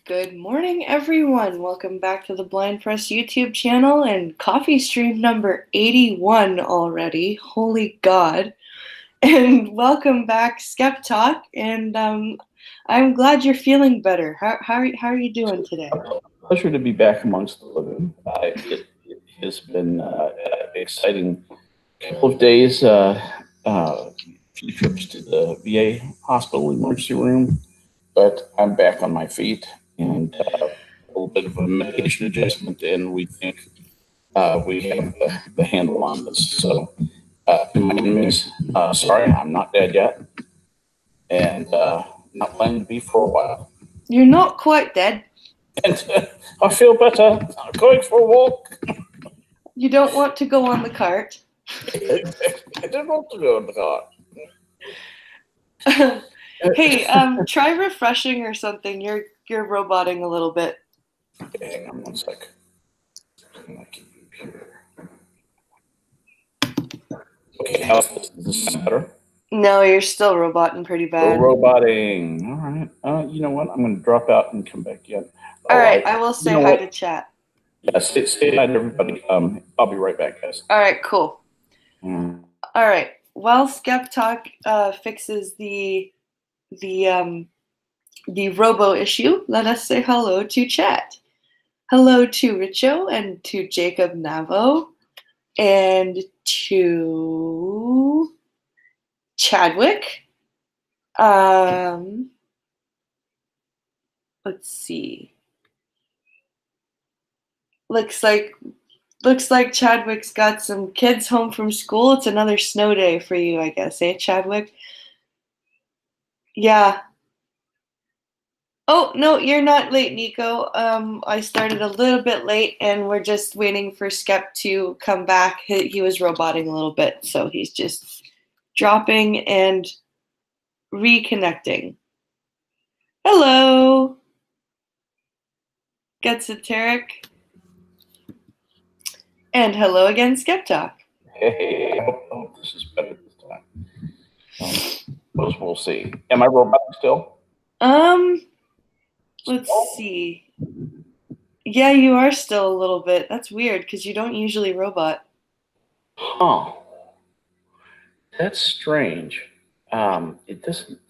Good morning, everyone. Welcome back to the Blind Press YouTube channel and coffee stream number 81 already. Holy God. And welcome back, Skep Talk. And I'm glad you're feeling better. How are you doing today? Pleasure to be back amongst the living. It has been an exciting couple of days. Few trips to the VA hospital emergency room, but I'm back on my feet and a little bit of a medication adjustment, and we think we have the handle on this. So, to my enemies, sorry, I'm not dead yet, and not planning to be for a while. You're not quite dead. And I feel better. I'm going for a walk. You don't want to go on the cart. I don't want to go on the cart. Hey, try refreshing or something. You're roboting a little bit. Okay, hang on one sec. Okay, how's this? Does this sound better? No, you're still roboting pretty bad. Still roboting. All right. You know what? I'm going to drop out and come back in. All right, I will say hi to chat. Yeah, say hi to everybody. I'll be right back, guys. All right, cool. All right. While Skep Talk fixes the robo issue, let us say hello to chat. Hello to Richo and to Jacob Navo and to Chadwick. Let's see. Looks like Chadwick's got some kids home from school. It's another snow day for you, I guess, eh, Chadwick? Yeah. Oh, no, you're not late, Nico. I started a little bit late, and we're just waiting for Skep to come back. He was roboting a little bit, so he's just dropping and reconnecting. Hello. Getsoteric. And hello again, Skep Talk. Hey, I hope this is better this time. We'll see. Am I roboting still? Let's see. Yeah, you are still a little bit. That's weird because you don't usually robot. Huh. That's strange. It doesn't.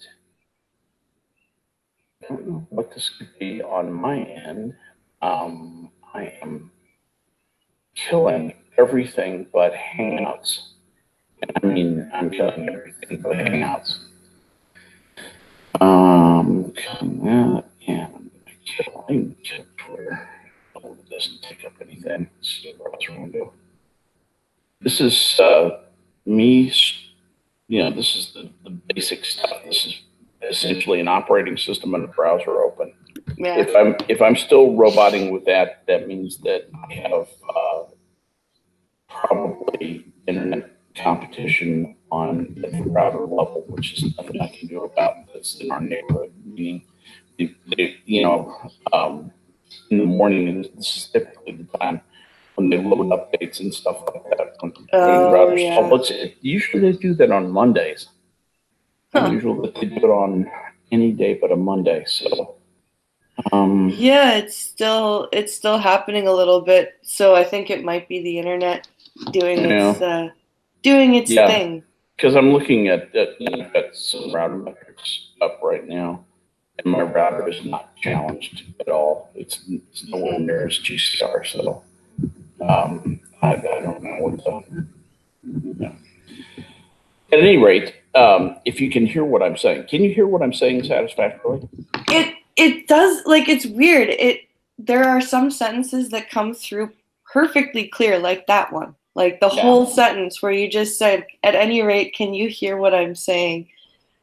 I don't know what this could be on my end. I am killing everything but Hangouts. I mean, I'm killing everything but Hangouts. Killing that, and I'm gonna kill Twitter. Oh, it doesn't take up anything. Let's see what else we're gonna do. This is me. You know, this is the basic stuff. This is essentially an operating system and a browser open. Yeah. If I'm still roboting with that, that means that I have probably internet competition on the router level, which is nothing I can do about. That's in our neighborhood. Meaning, in the morning, and this is typically the time when they load updates and stuff like that. Yeah. Usually they do that on Mondays. Unusual that they do it on any day but a Monday. So. Yeah, it's still happening a little bit. So I think it might be the internet doing its thing. Because I'm looking at I've got some router metrics up right now, and my router is not challenged at all. It's nowhere near as G-Star. So I don't know what to. Yeah. At any rate, if you can hear what I'm saying, can you hear what I'm saying satisfactorily? It does. Like, it's weird. There are some sentences that come through perfectly clear, like that one. Like the whole sentence where you just said, "At any rate, can you hear what I'm saying?"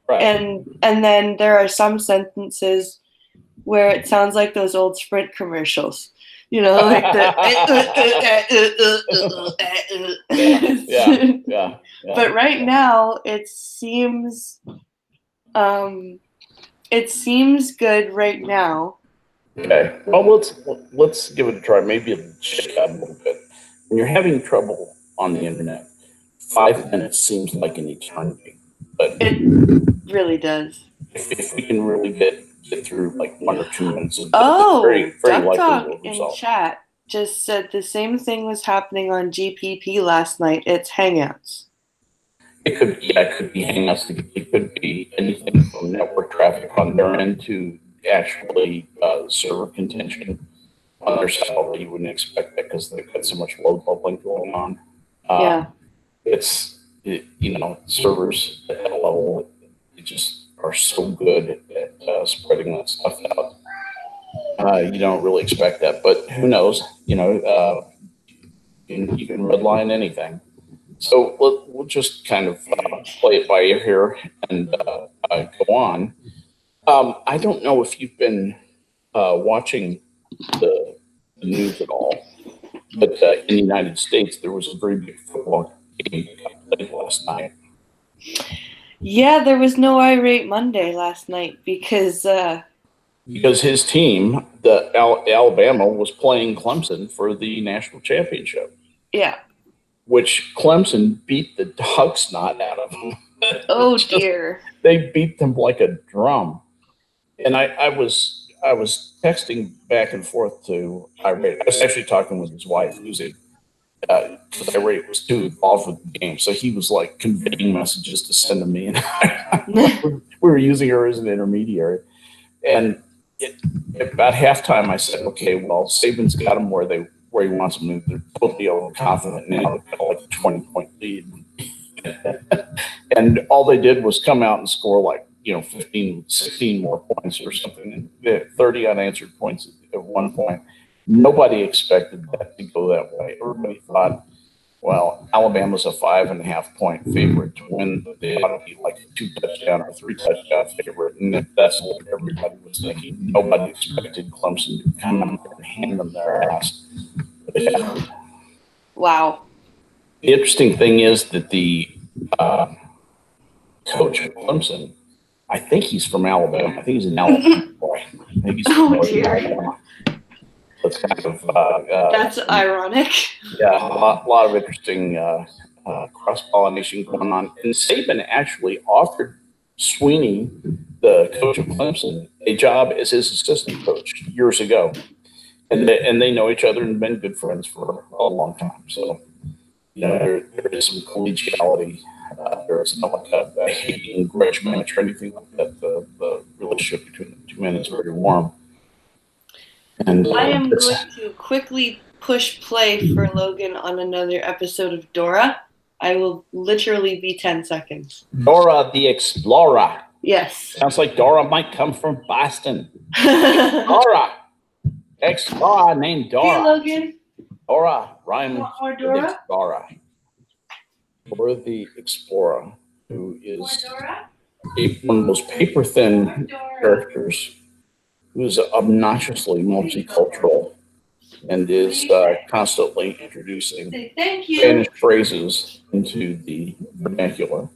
Right. And then there are some sentences where it sounds like those old Sprint commercials. You know, like the. Yeah. But right now, it seems good right now. Okay. Well, let's give it a try. Maybe it'll check out a little bit. When you're having trouble on the internet, 5 minutes seems like an eternity. But it really does. If we can really get get through like 1 or 2 minutes. Oh, very, very Duck likely Talk will in result. chat just said the same thing was happening on GPP last night. It's Hangouts. It could be Hangouts. It could be anything from network traffic on their end to actually server contention on their side. Although you wouldn't expect that because they've got so much load bubbling going on. Yeah. Servers at that level, they just are so good at spreading that stuff out. You don't really expect that, but who knows? You can redline anything. So we'll just kind of play it by ear here and go on. I don't know if you've been watching the news at all, but in the United States, there was a very big football game that got played last night. Yeah, there was no Irate Monday last night because his team, the Alabama, was playing Clemson for the national championship. Yeah. Which Clemson beat the dog snot out of them. Oh dear. They beat them like a drum. And I was texting back and forth to Irate. I was actually talking with his wife, who's because Irate was too involved with the game. So he was like conveying messages to send to me. And we were using her as an intermediary. And about halftime, I said, okay, well, Saban's got them where he wants them. They're totally overconfident now. They've got like a 20-point lead. And all they did was come out and score like, 15, 16 more points or something. And 30 unanswered points at one point. Nobody expected that to go that way. Everybody thought, well, Alabama's a 5.5-point favorite to win, but they ought to be like a 2-touchdown or 3-touchdown favorite. And that's what everybody was thinking. Nobody expected Clemson to come out there and hand them their ass. Wow. The interesting thing is that the coach of Clemson, I think he's from Alabama. I think he's an Alabama boy. I think he's from Alabama. That's kind of that's ironic. Yeah, a lot of interesting cross-pollination going on. And Saban actually offered Sweeney, the coach of Clemson, a job as his assistant coach years ago. And they know each other and been good friends for a long time. So, there is some collegiality. There's not like a hating grudge match or anything like that. The relationship between the two men is very warm. And I am going to quickly push play for Logan on another episode of Dora. I will literally be 10 seconds. Dora the Explorer. Yes. Sounds like Dora might come from Boston. Dora. Explorer named Dora. Hey, Logan. Dora rhymes with Dora? Explorer. Dora the Explorer, who is one of those paper-thin characters who's obnoxiously multicultural and is constantly introducing Spanish phrases into the vernacular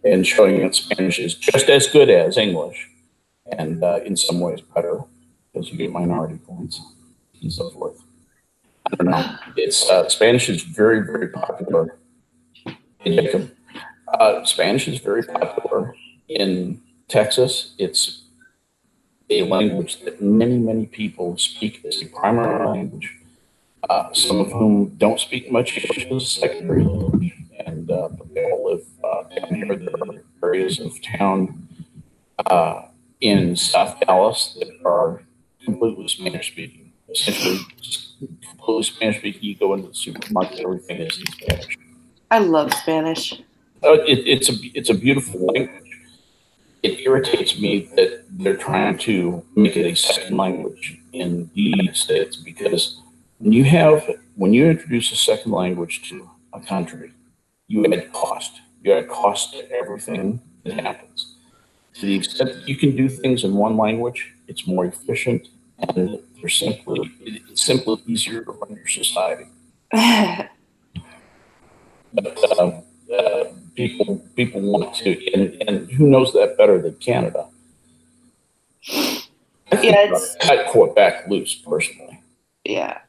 and showing that Spanish is just as good as English and in some ways better because you get minority points and so forth. I don't know. It's Spanish is very, very popular in Jacob. Spanish is very popular in Texas. It's a language that many, many people speak as a primary language. Some of whom don't speak much English as a secondary language, and but they all live down here. There are areas of town in South Dallas that are completely Spanish speaking. Essentially, just completely Spanish speaking. You go into the supermarket, everything is in Spanish. I love Spanish. It's a beautiful language. It irritates me that they're trying to make it a second language in the United States because when you introduce a second language to a country, you add cost. You add cost to everything that happens. To the extent that you can do things in one language, it's more efficient and it's simply easier to run your society. But people want to, and who knows that better than Canada? I'd Quebec loose personally. Yeah.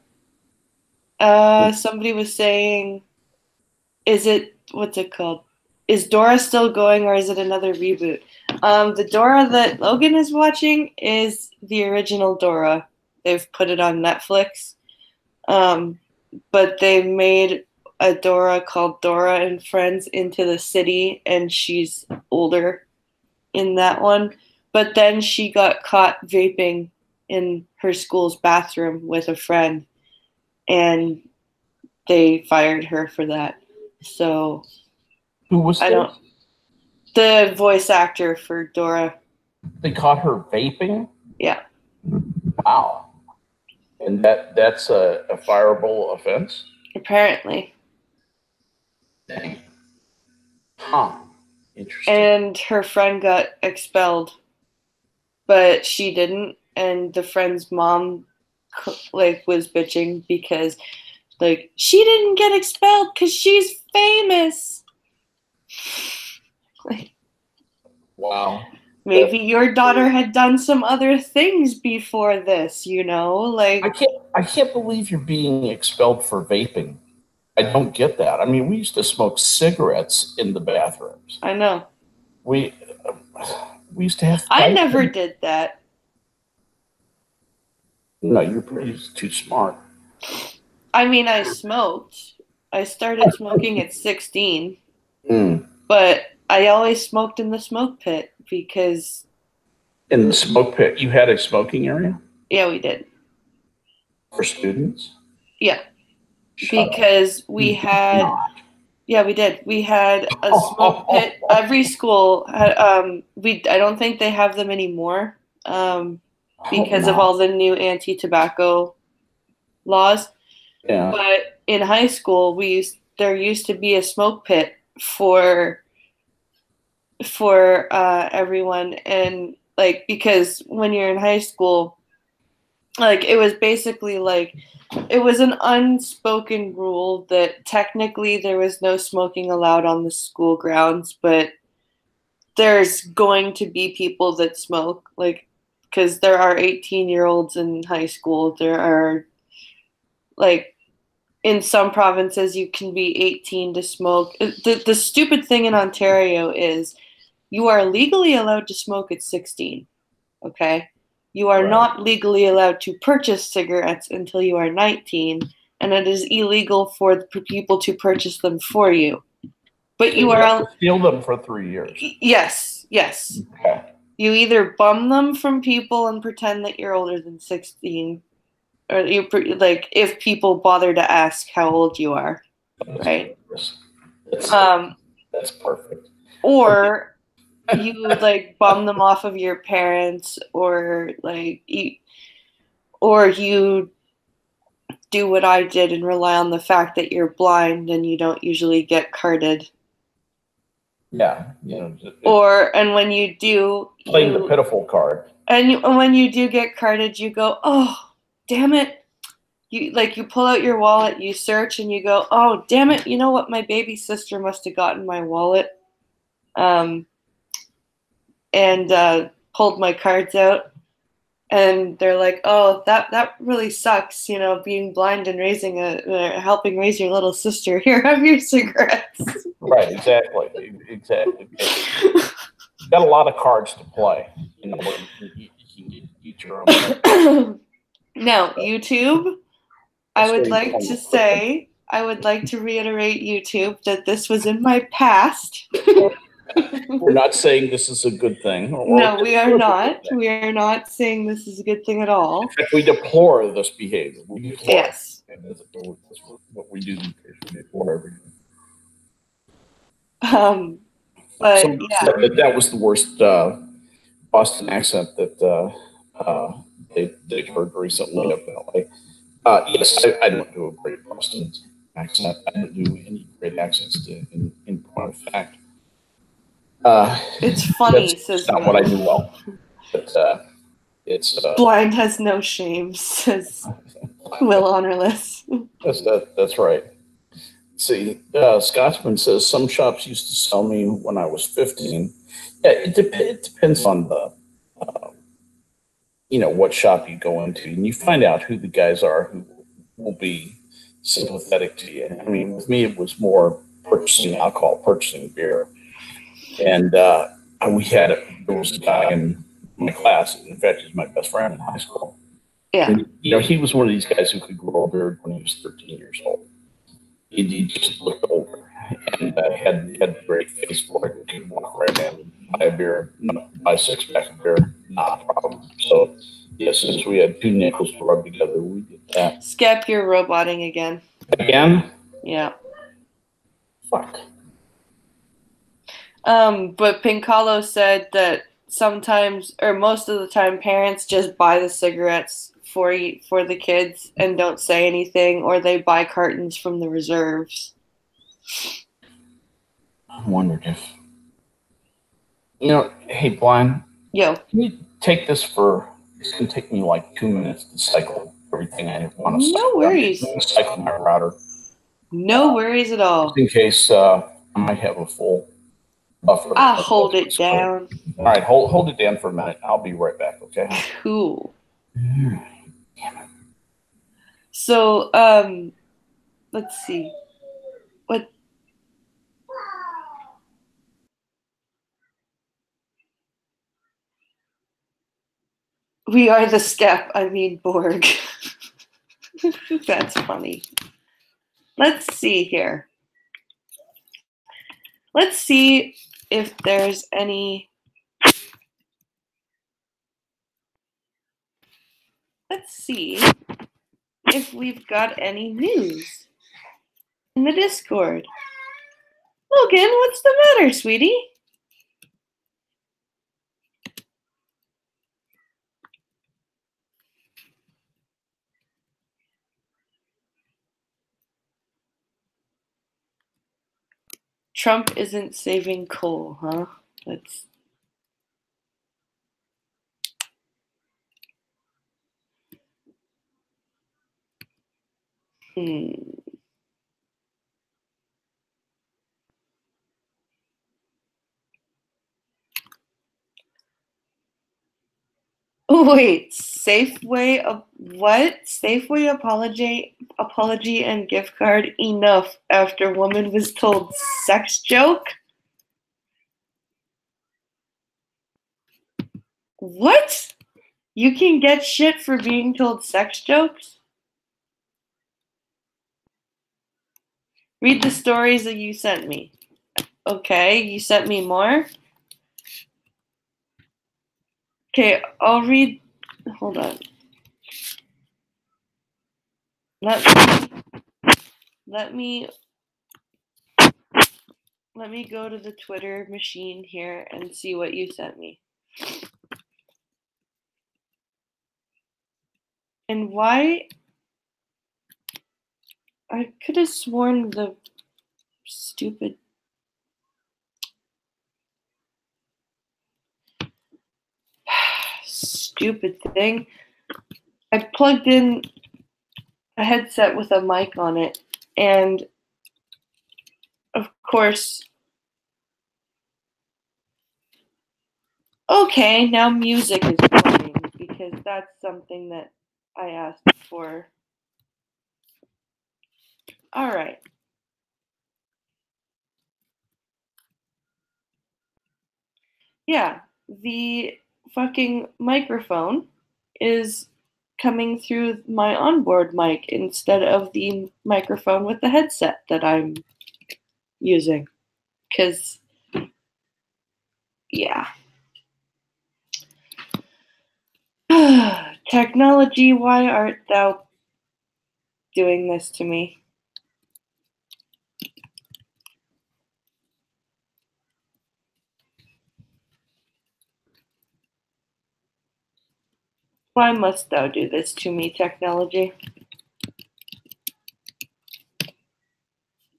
Somebody was saying, what's it called? Is Dora still going or is it another reboot? The Dora that Logan is watching is the original Dora. They've put it on Netflix. But they made a Dora called Dora and Friends into the City, and she's older in that one. But then she got caught vaping in her school's bathroom with a friend, and they fired her for that. So Who was I don't. The voice actor for Dora. They caught her vaping? Yeah. Wow. And that's a fireable offense? Apparently. Dang. Huh. Interesting. And her friend got expelled, but she didn't. And the friend's mom, like, was bitching because, like, she didn't get expelled because she's famous. Like, wow. maybe your daughter had done some other things before this, you know? Like, I can't believe you're being expelled for vaping. I don't get that. I mean, we used to smoke cigarettes in the bathrooms. I know. We used to have. I never did that. No, you're pretty too smart. I mean, I smoked. I started smoking at 16, but I always smoked in the smoke pit because. In the smoke pit, you had a smoking area? Yeah, we did. For students? Yeah. Because we had. Yeah, we did. We had a smoke pit. Every school had. I don't think they have them anymore. Because of all the new anti-tobacco laws. Yeah. But in high school, there used to be a smoke pit for everyone, and like, because when you're in high school, like, it was basically like, it was an unspoken rule that technically there was no smoking allowed on the school grounds, but there's going to be people that smoke, like, because there are 18-year-olds in high school. There are, like, in some provinces you can be 18 to smoke. The stupid thing in Ontario is you are legally allowed to smoke at 16, okay? You are not legally allowed to purchase cigarettes until you are 19, and it is illegal for people to purchase them for you. But you are allowed to steal them for 3 years. Yes. Okay. You either bum them from people and pretend that you're older than 16, or you, like, if people bother to ask how old you are, right? That's perfect. Or you, like, bum them off of your parents, or like you do what I did and rely on the fact that you're blind and you don't usually get carded. Yeah, and when you do, playing the pitiful card. And when you do get carded, you go, oh, damn it. You pull out your wallet, you search, and you go, oh, damn it. You know what? My baby sister must have gotten my wallet. And pulled my cards out. And they're like, oh, that really sucks, being blind and helping raise your little sister. Here, have your cigarettes. Right, exactly. You've got a lot of cards to play. You can eat your own. Now, YouTube, I would like to reiterate, YouTube, that this was in my past. We're not saying this is a good thing. No, we are not. We are not saying this is a good thing at all. In fact, we deplore this behavior. Yes. That's what we do. We deplore everything. But yeah, that was the worst Boston accent that they heard recently up in LA. Yes, I don't do a great Boston accent. I don't do any great accents in point of fact. It's funny, says not what I do well. But, it's blind has no shame, says Will Honorless. That's right. See, Scotsman says some shops used to sell me when I was 15. Yeah, it depends on the what shop you go into, and you find out who the guys are who will be sympathetic to you. I mean, with me, it was more purchasing alcohol, purchasing beer. And there was a guy in my class. In fact, he's my best friend in high school. Yeah. And, he was one of these guys who could grow a beard when he was 13 years old. He just looked older and had a great face for it. He could walk right in, buy a beer, buy a six-pack of beer, not a problem. So, yeah, since we had two nickels to rub together, we did that. Skep, you're roboting again. Again? Yeah. Fuck. But Pincalo said that sometimes, or most of the time, parents just buy the cigarettes for the kids and don't say anything, or they buy cartons from the reserves. I wondered if, hey, Blind. Yo. Can you take this it's going to take me like 2 minutes to cycle everything I want to cycle. No worries. I'm going to cycle my router. No worries at all. Just in case I might have a full buffer. I'll hold it down. All right, hold it down for a minute. I'll be right back, okay? Cool. Damn it. So, let's see. What? We are the Skep, Borg. That's funny. Let's see here. Let's see if there's any. Let's see if we've got any news in the Discord. Logan, what's the matter, sweetie? Trump isn't saving coal, huh? Let's. Wait, Safeway what? Safeway apology and gift card enough after woman was told sex joke? What? You can get shit for being told sex jokes? Read the stories that you sent me. Okay, you sent me more? Okay, I'll read. Hold on. Let me go to the Twitter machine here and see what you sent me. And why? I could have sworn the stupid thing. I plugged in a headset with a mic on it, and of course, okay, now music is playing because that's something that I asked for. All right. Yeah, the fucking microphone is coming through my onboard mic instead of the microphone with the headset that I'm using. Because, yeah. Technology, why art thou doing this to me? Why must thou do this to me, technology?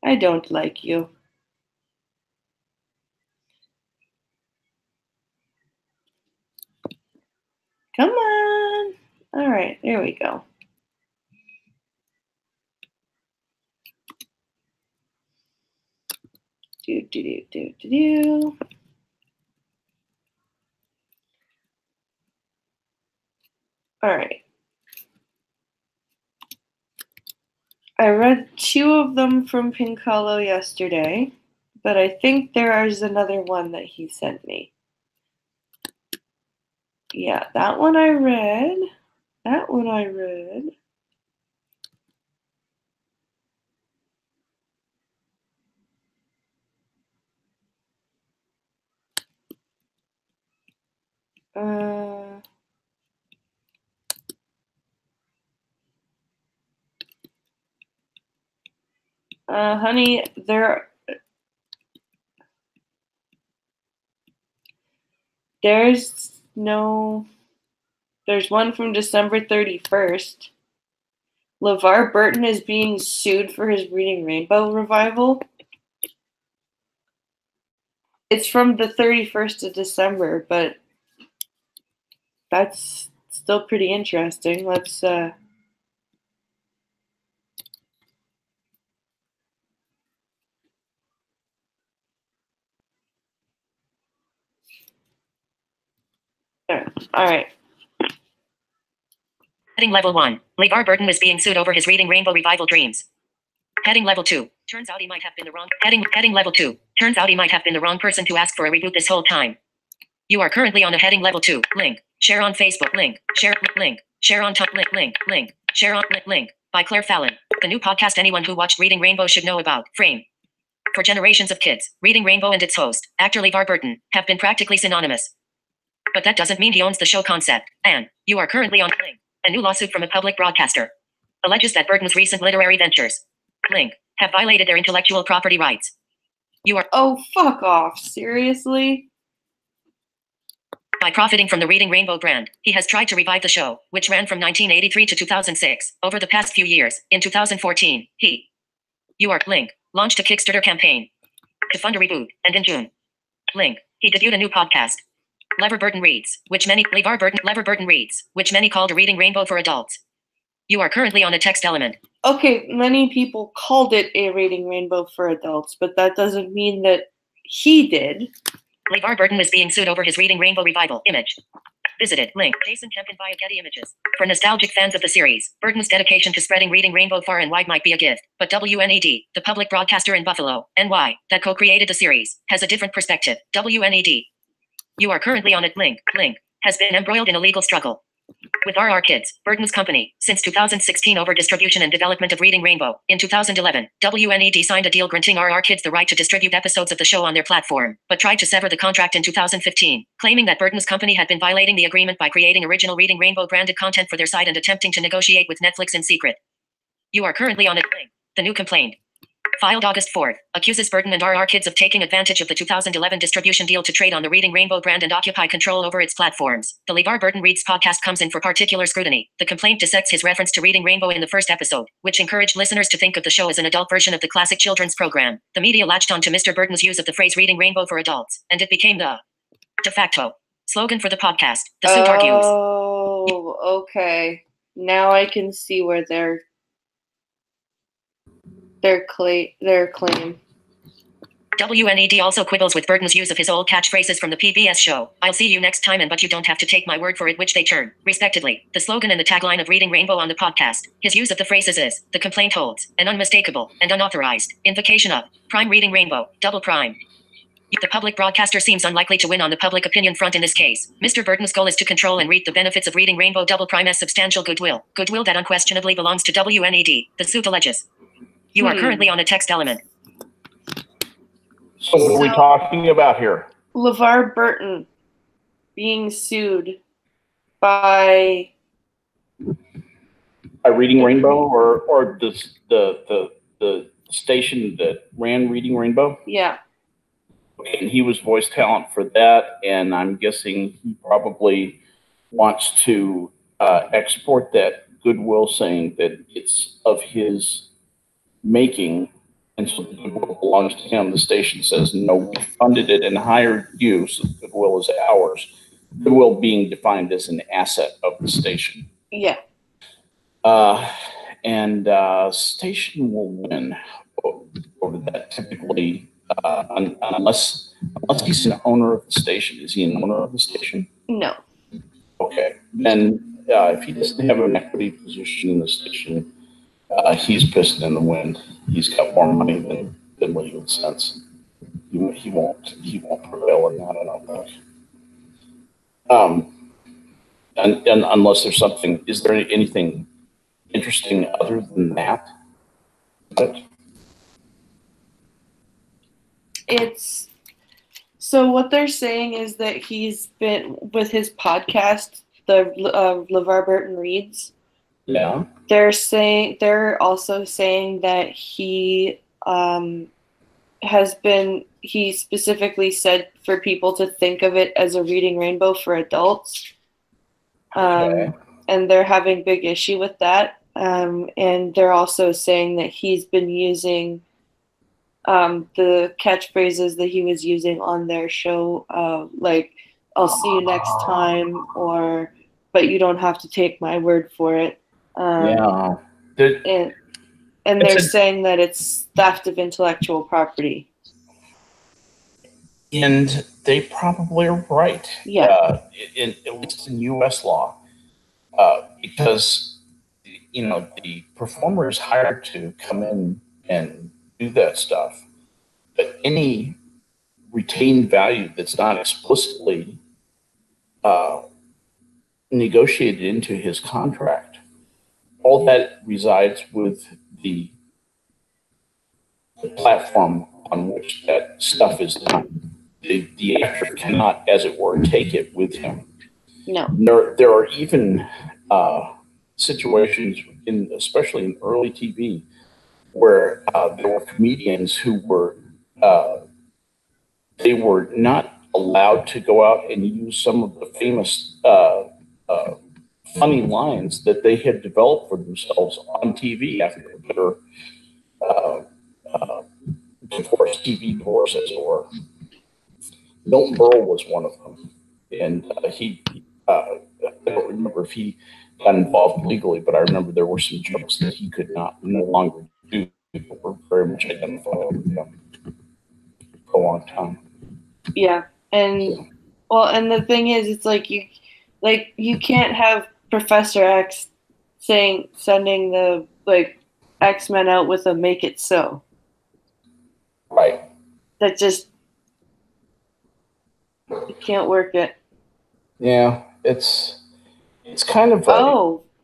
I don't like you. Come on. All right, there we go. Do. All right. I read 2 of them from Pincalo yesterday, but I think there is another one that he sent me. Yeah, that one I read. That one I read. Honey, there's one from December 31st. LeVar Burton is being sued for his Reading Rainbow revival. It's from the 31st of December, but that's still pretty interesting. Let's there. All right. Heading level 1. LeVar Burton is being sued over his Reading Rainbow revival dreams. Heading level 2. Turns out he might have been the wrong. Heading level 2. Turns out he might have been the wrong person to ask for a reboot this whole time. You are currently on a heading level 2. Link. Share on Facebook. Link. Share. Link. Share on top. Link. Link. Link. Share on. Link. By Claire Fallon. The new podcast anyone who watched Reading Rainbow should know about. Frame. For generations of kids, Reading Rainbow and its host, actor LeVar Burton, have been practically synonymous. But that doesn't mean he owns the show concept. And you are currently on Link. A new lawsuit from a public broadcaster alleges that Burton's recent literary ventures, Link, have violated their intellectual property rights. You are. Oh, fuck off. Seriously? By profiting from the Reading Rainbow brand, he has tried to revive the show, which ran from 1983 to 2006. Over the past few years, in 2014, You are Link launched a Kickstarter campaign to fund a reboot, and in June, Link, he debuted a new podcast, LeVar Burton Reads, which many called a Reading Rainbow for adults. You are currently on a text element. Okay, many people called it a Reading Rainbow for adults, but that doesn't mean that he did. LeVar Burton is being sued over his Reading Rainbow revival. Image. Visited. Link. Jason Kempin via Getty Images. For nostalgic fans of the series, Burton's dedication to spreading Reading Rainbow far and wide might be a gift, but WNED, the public broadcaster in Buffalo, NY, that co-created the series, has a different perspective. WNED. You are currently on it. Link has been embroiled in a legal struggle with RR Kids, Burton's company, since 2016 over distribution and development of Reading Rainbow. In 2011, WNED signed a deal granting RR Kids the right to distribute episodes of the show on their platform, but tried to sever the contract in 2015, claiming that Burton's company had been violating the agreement by creating original Reading Rainbow branded content for their site and attempting to negotiate with Netflix in secret. You are currently on it. Link. The new complaint, filed August 4th, accuses Burton and RR Kids of taking advantage of the 2011 distribution deal to trade on the Reading Rainbow brand and occupy control over its platforms. The LeVar Burton Reads podcast comes in for particular scrutiny. The complaint dissects his reference to Reading Rainbow in the first episode, which encouraged listeners to think of the show as an adult version of the classic children's program. The media latched onto Mr. Burton's use of the phrase Reading Rainbow for adults, and it became the de facto slogan for the podcast. The suit argues. Oh, okay. Now I can see where their claim. WNED also quibbles with Burton's use of his old catchphrases from the PBS show, "I'll see you next time" and "but you don't have to take my word for it," which they turn, respectively, the slogan and the tagline of Reading Rainbow on the podcast. His use of the phrases is, the complaint holds, an unmistakable and unauthorized invocation of prime Reading Rainbow, double prime. The public broadcaster seems unlikely to win on the public opinion front in this case. Mr. Burton's goal is to control and reap the benefits of Reading Rainbow double prime's substantial goodwill that unquestionably belongs to WNED, the suit alleges. You are currently on a text element. So what are we talking about here? LeVar Burton being sued by Reading Rainbow or the station that ran Reading Rainbow? Yeah. Okay, and he was voice talent for that, and I'm guessing he probably wants to export that goodwill, saying that it's of his making, and so the goodwill belongs to him. The station says, no, we funded it and hired you, so the goodwill is ours. Goodwill being defined as an asset of the station. Yeah. And station will win over that typically, unless he's an owner of the station. Is he an owner of the station? No. Okay. Then if he doesn't have an equity position in the station, he's pissed in the wind. He's got more money than legal sense. He won't prevail in that, I don't think. And unless there's something, is there anything interesting other than that? It's so what they're saying is that he's been with his podcast, the LeVar Burton Reads. Yeah. They're also saying that he he specifically said for people to think of it as a reading rainbow for adults. Okay. And they're having big issue with that. And they're also saying that he's been using the catchphrases that he was using on their show, like "I'll see you next time" or "But you don't have to take my word for it." Yeah. And they're saying that it's theft of intellectual property. And they probably are right. Yeah. At least in U.S. law, because the performer is hired to come in and do that stuff, but any retained value that's not explicitly negotiated into his contract, all that resides with the platform on which that stuff is done. The actor cannot, as it were, take it with him. No. There are even situations, especially in early TV, where there were comedians who were they were not allowed to go out and use some of the famous funny lines that they had developed for themselves on TV after their TV divorces, or Milton Berle was one of them, and I don't remember if he got involved legally, but I remember there were some jokes that he could no longer do that were very much identified with him for a long time. Yeah, and the thing is, it's like you can't have Professor X sending the X-Men out with a "make it so." Right. That just you can't work it. Yeah, it's kind of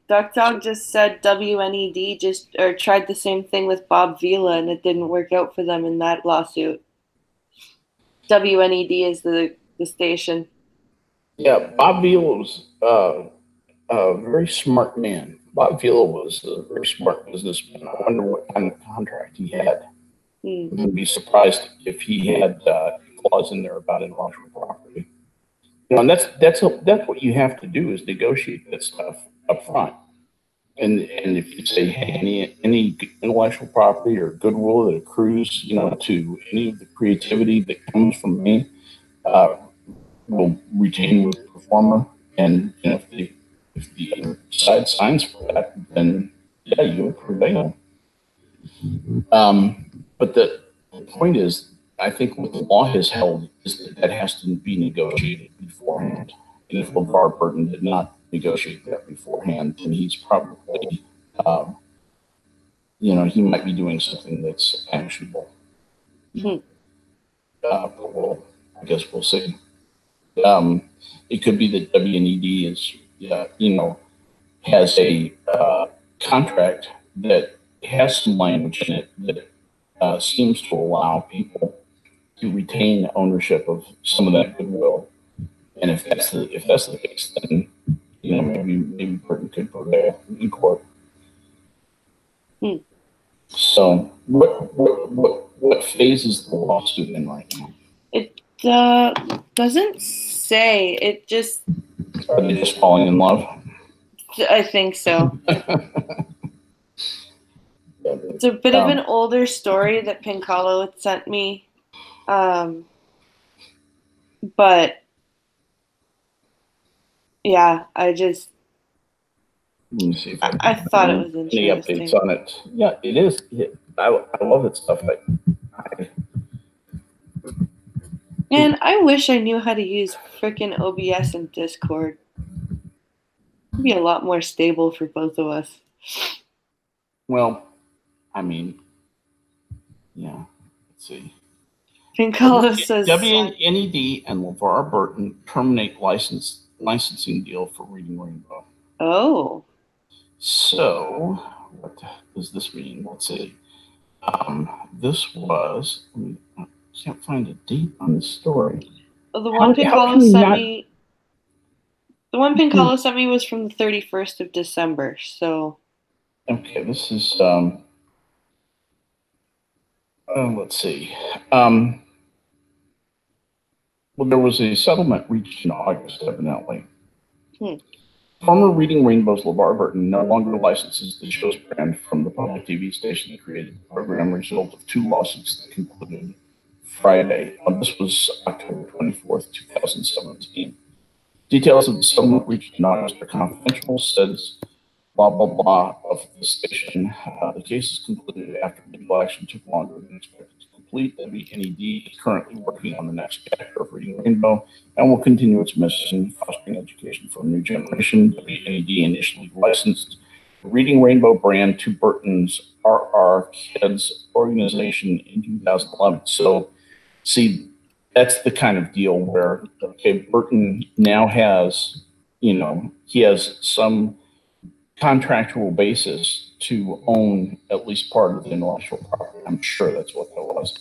Duck Dog just said WNED tried the same thing with Bob Vila and it didn't work out for them in that lawsuit. WNED is the station. Yeah, Bob Vila was a very smart man. Bob Vila was a very smart businessman. I wonder what kind of contract he had. I wouldn't be surprised if he had a clause in there about intellectual property. And that's what you have to do, is negotiate that stuff up front. And if you say, hey, any intellectual property or goodwill that accrues, to any of the creativity that comes from me, will retain with the performer. And if the side signs for that, then yeah, you prevail. But the point is, I think what the law has held is that has to be negotiated beforehand. And if LeVar Burton did not negotiate that beforehand, then he's probably, he might be doing something that's actionable. But I guess we'll see. It could be that WNED is, has a contract that has some language in it that seems to allow people to retain ownership of some of that goodwill. And if that's the case, then maybe Burton could prevail in court. So what phase is the lawsuit in right now? It doesn't say. It just. Are they just falling in love? I think so. It's a bit of an older story that Pincalo had sent me. But yeah, I just. Let me see if I thought it was interesting. Any updates on it? Yeah, it is. I love it stuff. And I wish I knew how to use frickin' OBS and Discord. It'd be a lot more stable for both of us. Well, I mean, yeah. Let's see. Pincalo says WNED and LeVar Burton terminate license licensing deal for Reading Rainbow. Oh. So, what does this mean? Let's see. This was, I can't find a date on the story. Well, the one Pincalo sent me. The one Pincalo sent me was from the 31st of December. So. Okay, this is. Let's see. Well, there was a settlement reached in August, evidently. Former Reading Rainbow's LeVar Burton no longer licenses the show's brand from the public TV station that created the program, result of two lawsuits that concluded Friday. This was October 24th, 2017. Details of the settlement reached in August are confidential, says blah, blah, blah of the station. The case is concluded after legal action took longer than expected to complete. WNED is currently working on the next chapter of Reading Rainbow and will continue its mission fostering education for a new generation. WNED initially licensed the Reading Rainbow brand to Burton's RR Kids organization in 2011. So, see, that's the kind of deal where, okay, Burton now has, he has some contractual basis to own at least part of the intellectual property. I'm sure that's what that was.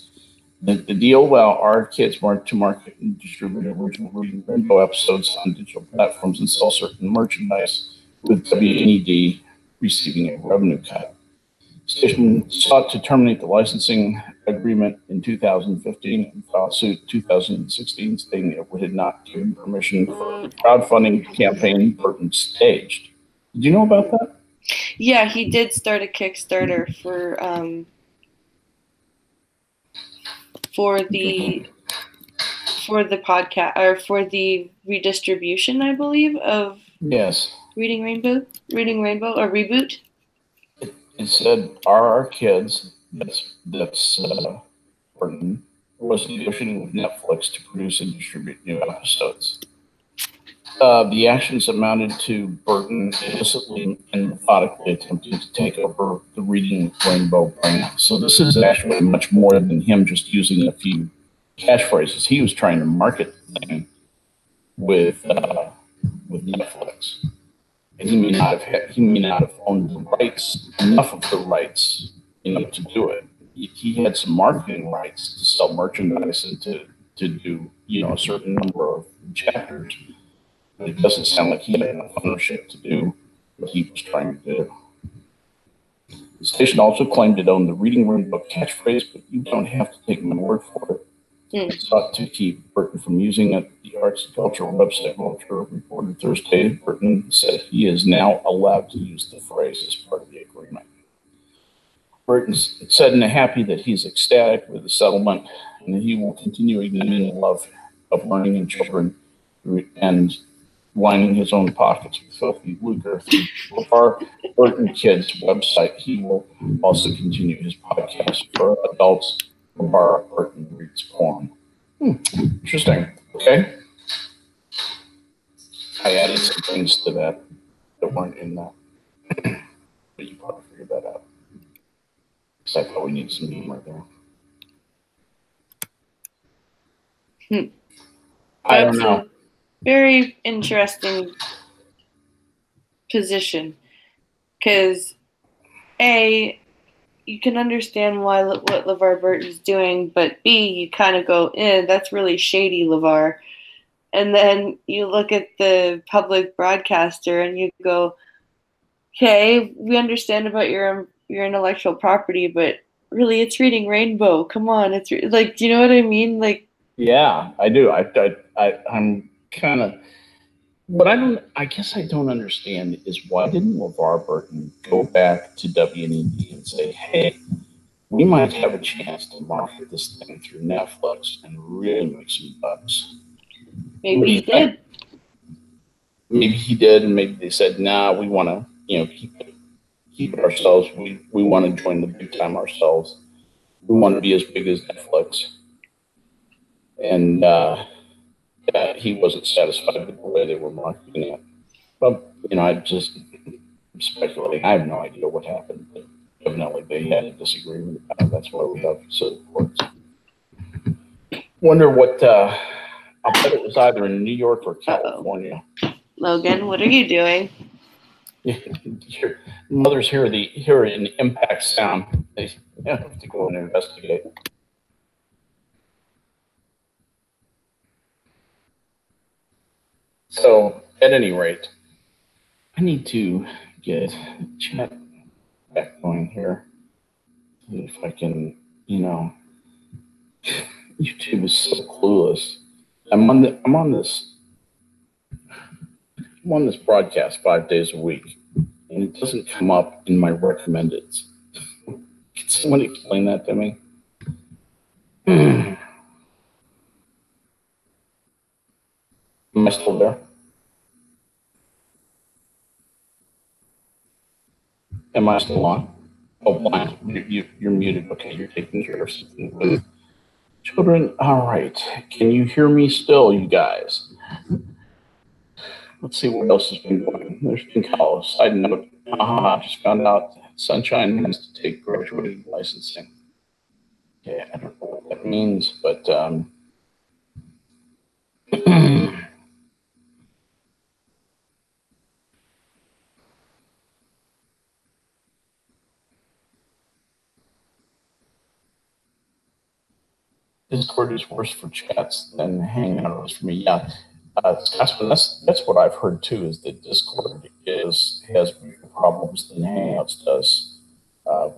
The deal, well, our kids were to market and distribute original Reading Rainbow episodes on digital platforms and sell certain merchandise, with WNED receiving a revenue cut. The station sought to terminate the licensing agreement in 2015 and filed suit in 2016, stating it had not given permission for a crowdfunding campaign Burton staged. Did you know about that? Yeah, he did start a Kickstarter for the podcast, or for the redistribution, I believe, of Reading Rainbow or reboot. It said our kids. That's Burton was negotiating with Netflix to produce and distribute new episodes. The actions amounted to Burton illicitly and methodically attempting to take over the Reading Rainbow brand. So this is actually much more than him just using a few catchphrases. He was trying to market the thing with Netflix, and he may not have owned the rights, enough of the rights, to do it. He had some marketing rights to sell merchandise and to do a certain number of chapters. But it doesn't sound like he had enough ownership to do what he was trying to do. The station also claimed it owned the Reading Rainbow catchphrase, but you don't have to take my word for it. It sought to keep Burton from using it. The Arts and Culture website Vulture reported Thursday Burton said he is now allowed to use the phrase as part of the agreement. Burton said in a happy that he's ecstatic with the settlement and that he will continue igniting the love of learning in children and lining his own pockets with filthy lucre through our Burton Kids website. He will also continue his podcast for adults. LeVar Burton reads porn. Interesting. Okay. I added some things to that weren't in that. But you probably figured that out. Because I thought we need some humor there. I don't know. A very interesting position, because A, you can understand what LeVar Burton's doing, but B, you kind of go, that's really shady, LeVar. And then you look at the public broadcaster and you go, okay, we understand about your intellectual property, but really, it's Reading Rainbow. Come on, it's like, do you know what I mean? Like, yeah, I do. I'm kind of. What I guess I don't understand is why didn't LeVar Burton go back to WNED and say, hey, we might have a chance to market this thing through Netflix and really make some bucks. Maybe he did. Maybe he did, and maybe they said, nah, we want to, keep it ourselves. We want to join the big time ourselves. We want to be as big as Netflix. And he wasn't satisfied with the way they were marketing it. But, I just speculating. I have no idea what happened. But evidently, they had a disagreement about it. That's why we have civil courts. Wonder what I'll bet it was either in New York or California. Logan, what are you doing? Your mother's hear an impact sound. They have to go and investigate. So, at any rate, I need to get chat back going here. See if I can, YouTube is so clueless. I'm on this broadcast 5 days a week, and it doesn't come up in my recommendeds. Can someone explain that to me? Am I still there? Am I still on? Oh, blind. You're muted. Okay, you're taking care of something with children. All right. Can you hear me still, you guys? Let's see what else has been going. There's been calls. Side note. Just found out Sunshine has to take graduating licensing. Okay, I don't know what that means, but Discord is worse for chats than Hangout is for me. Yeah, Casper, that's what I've heard too. Is that Discord has bigger problems than Hangouts does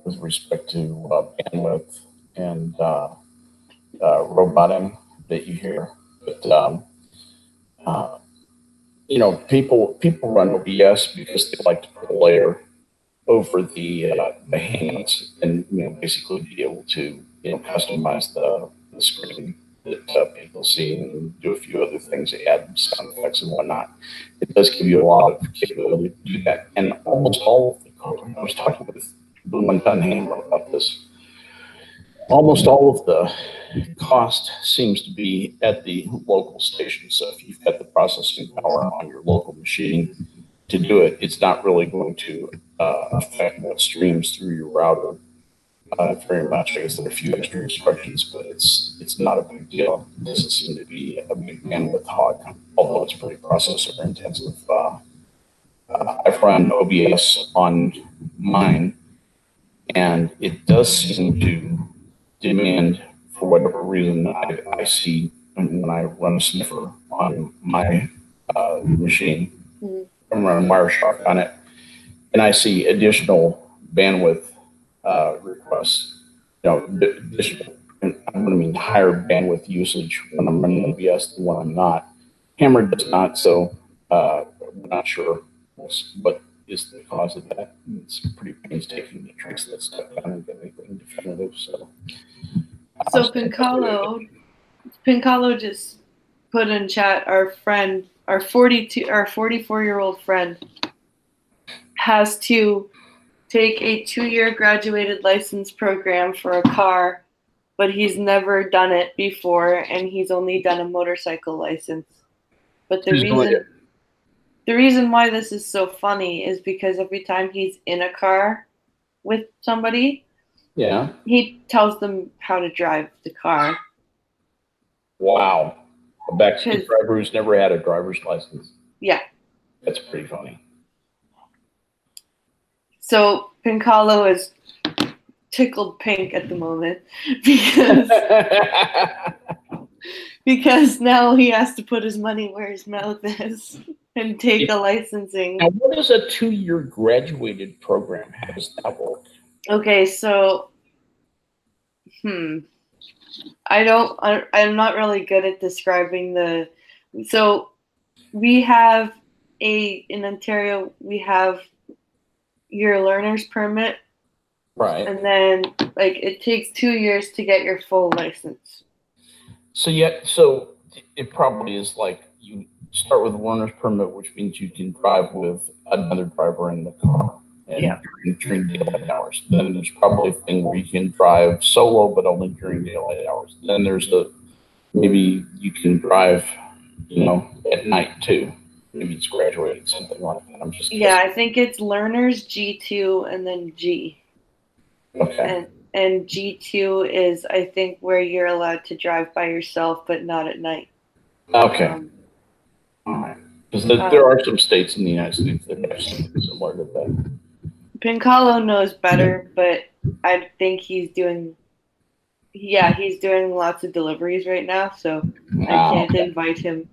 with respect to bandwidth and roboting that you hear. But people run OBS because they like to put a layer over the Hangouts and basically be able to customize the screen that people see and do a few other things, add sound effects and whatnot. It does give you a lot of capability to do that. And almost all of the I was talking with Bloom and Dunham about this. Almost all of the cost seems to be at the local station. So if you've got the processing power on your local machine to do it, it's not really going to affect what streams through your router very much. I guess there are a few extra instructions, but it's not a big deal. It doesn't seem to be a big bandwidth hog, although it's pretty processor intensive. I've run OBS on mine, and it does seem to demand, for whatever reason, I see when I run a sniffer on my machine. I'm running Wireshark on it, and I see additional bandwidth requests. Additional, and I'm going to mean higher bandwidth usage when I'm running OBS than when I'm not. Hammer does not, so we're not sure what is the cause of that. It's pretty painstaking to trace that stuff down and get anything definitive. So Pincalo just put in chat, our 44-year-old friend has to take a 2-year graduated license program for a car, but he's never done it before, and he's only done a motorcycle license. But the reason why this is so funny is because every time he's in a car with somebody, he tells them how to drive the car. Wow. A backseat driver who's never had a driver's license. Yeah. That's pretty funny. So Pincalo is tickled pink at the moment because now he has to put his money where his mouth is and take a licensing. Now, what is a 2-year graduated program? How does that work? Okay, so I'm not really good at describing so we have in Ontario, we have your learner's permit. Right. And then it takes 2 years to get your full license. So it probably is like you start with a learner's permit, which means you can drive with another driver in the car and during daylight hours. Then there's probably a thing where you can drive solo, but only during daylight hours. Then there's maybe you can drive, at night too. Maybe it's graduated, something like that. I'm just guessing. I think it's learners G2 and then G. Okay. And G2 is, I think, where you're allowed to drive by yourself, but not at night. Okay. Um, All right. Because there are some states in the United States that have something similar to that. Pincalo knows better, but I think he's doing, yeah, he's doing lots of deliveries right now, so I can't Okay. invite him.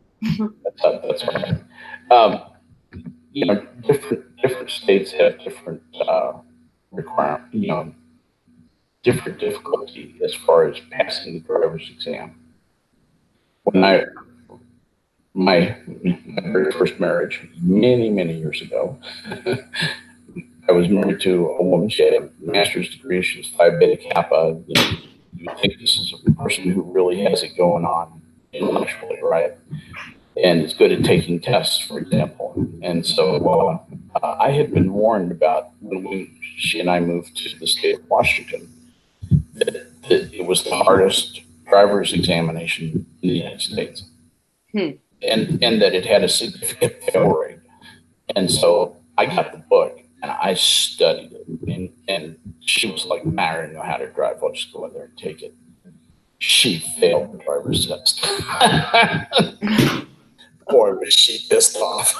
That's right. Um, different states have different requirement, different difficulty as far as passing the driver's exam. When my very first marriage, many years ago, I was married to a woman. She had a master's degree. She was Phi Beta Kappa. You would think this is a person who really has it going on intellectually, right? And is good at taking tests, for example. And so I had been warned about when she and I moved to the state of Washington that it was the hardest driver's examination in the United States, Hmm. and that it had a significant fail rate. And so I got the book and I studied it. And she was like, "I already know how to drive. I'll just go in there and take it." She failed the driver's test. Boy, was she pissed off.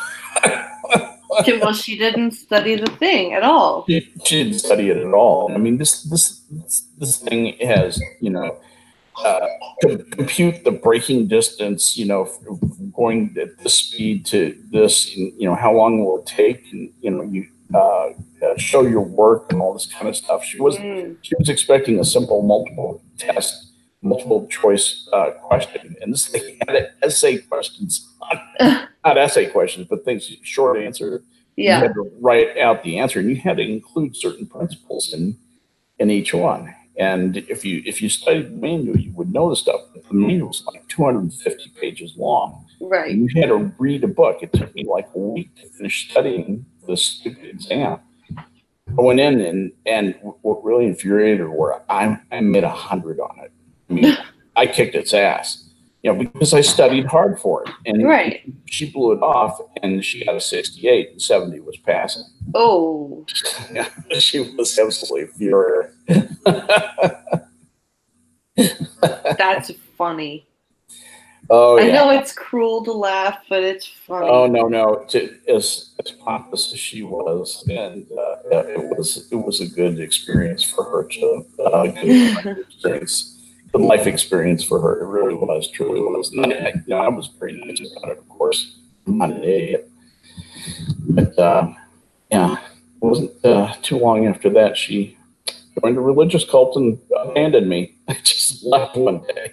Well, she didn't study the thing at all. She didn't study it at all. I mean, this thing has, to compute the braking distance, going at this speed to this, how long will it take, and, you show your work and all this kind of stuff. She was expecting a simple multiple choice question, and this thing had essay questions, not essay questions, but things short answer. Yeah. You had to write out the answer, and you had to include certain principles in each one. And if you studied the manual, you would know the stuff. But the manual was like 250 pages long. Right. And you had to read a book. It took me like a week to finish studying this stupid exam. I went in, and what really infuriated her were I made 100 on it. I mean, I kicked its ass. Because I studied hard for it. And right. She blew it off, and she got a 68, and 70 was passing. Oh. Yeah, she was absolutely furious. That's funny. Oh, yeah. I know it's cruel to laugh, but it's funny. Oh, no. As pompous as she was, and it was a good experience for her good life experience for her. It really was, truly was. And I was pretty nice about it, of course. I'm not an idiot. But, yeah, it wasn't too long after that she joined a religious cult and abandoned me. I just left one day.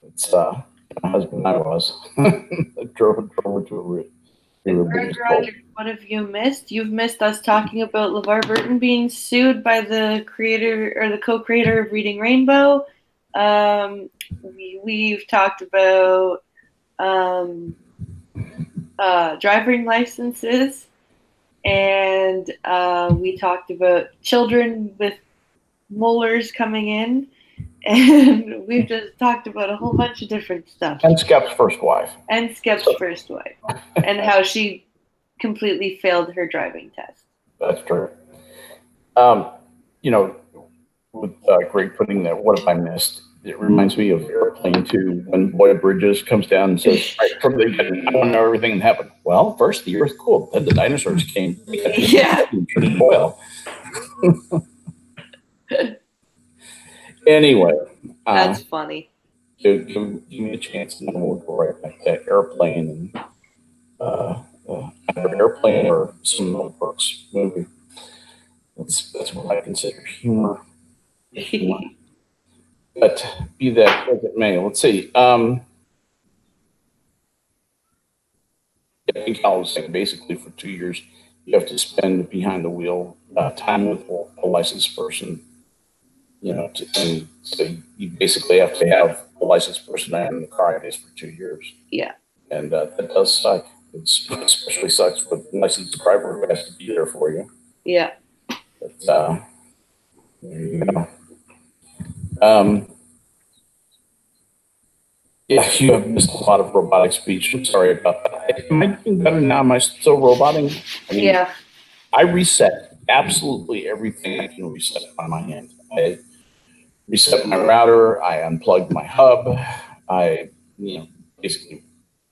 It's my husband. I was drove her to a religious cult. What have you missed? You've missed us talking about LeVar Burton being sued by the creator or the co-creator of Reading Rainbow. We've talked about driving licenses, and we talked about children with molars coming in, and we've just talked about a whole bunch of different stuff. And Skep's first wife. And how she completely failed her driving test. That's true. With Greg putting that, what have I missed? It reminds me of Airplane 2 when Lloyd Bridges comes down and says, "Right, from the beginning, I don't know everything that happened." Well, first the Earth cooled, then the dinosaurs came. Yeah. Oil. Anyway, that's funny. Give me a chance, and then we'll go right back to Airplane and either Airplane or some Mel Brooks movie. That's what I consider humor. But be that as it may, let's see. I think I was saying basically for 2 years, you have to spend behind the wheel time with a licensed person. So you basically have to have a licensed person in the car, I guess, for 2 years. Yeah. And that does suck. It especially sucks with a licensed driver who has to be there for you. Yeah. But there you go. Yeah, you have missed a lot of robotic speech. I'm sorry about that. Am I doing better now? Am I still roboting? Yeah. I reset absolutely everything I can reset on my end. I reset my router. I unplugged my hub. I basically.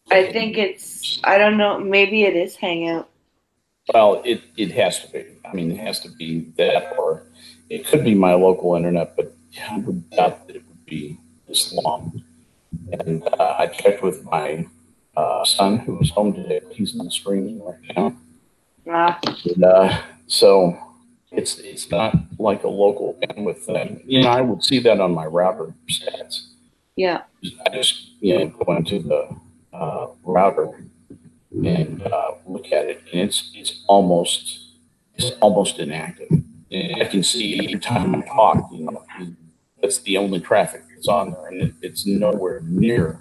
I think it's, I don't know, maybe it is Hangout. Well, it has to be. I mean, it has to be that, or it could be my local internet, but I would doubt that it would be this long. And I checked with my son, who was home today. He's on streaming right now. And, so it's not like a local bandwidth thing. I would see that on my router stats. Yeah. I just go into the router and look at it, and it's almost inactive. And I can see every time I talk, that's the only traffic that's on there, and it's nowhere near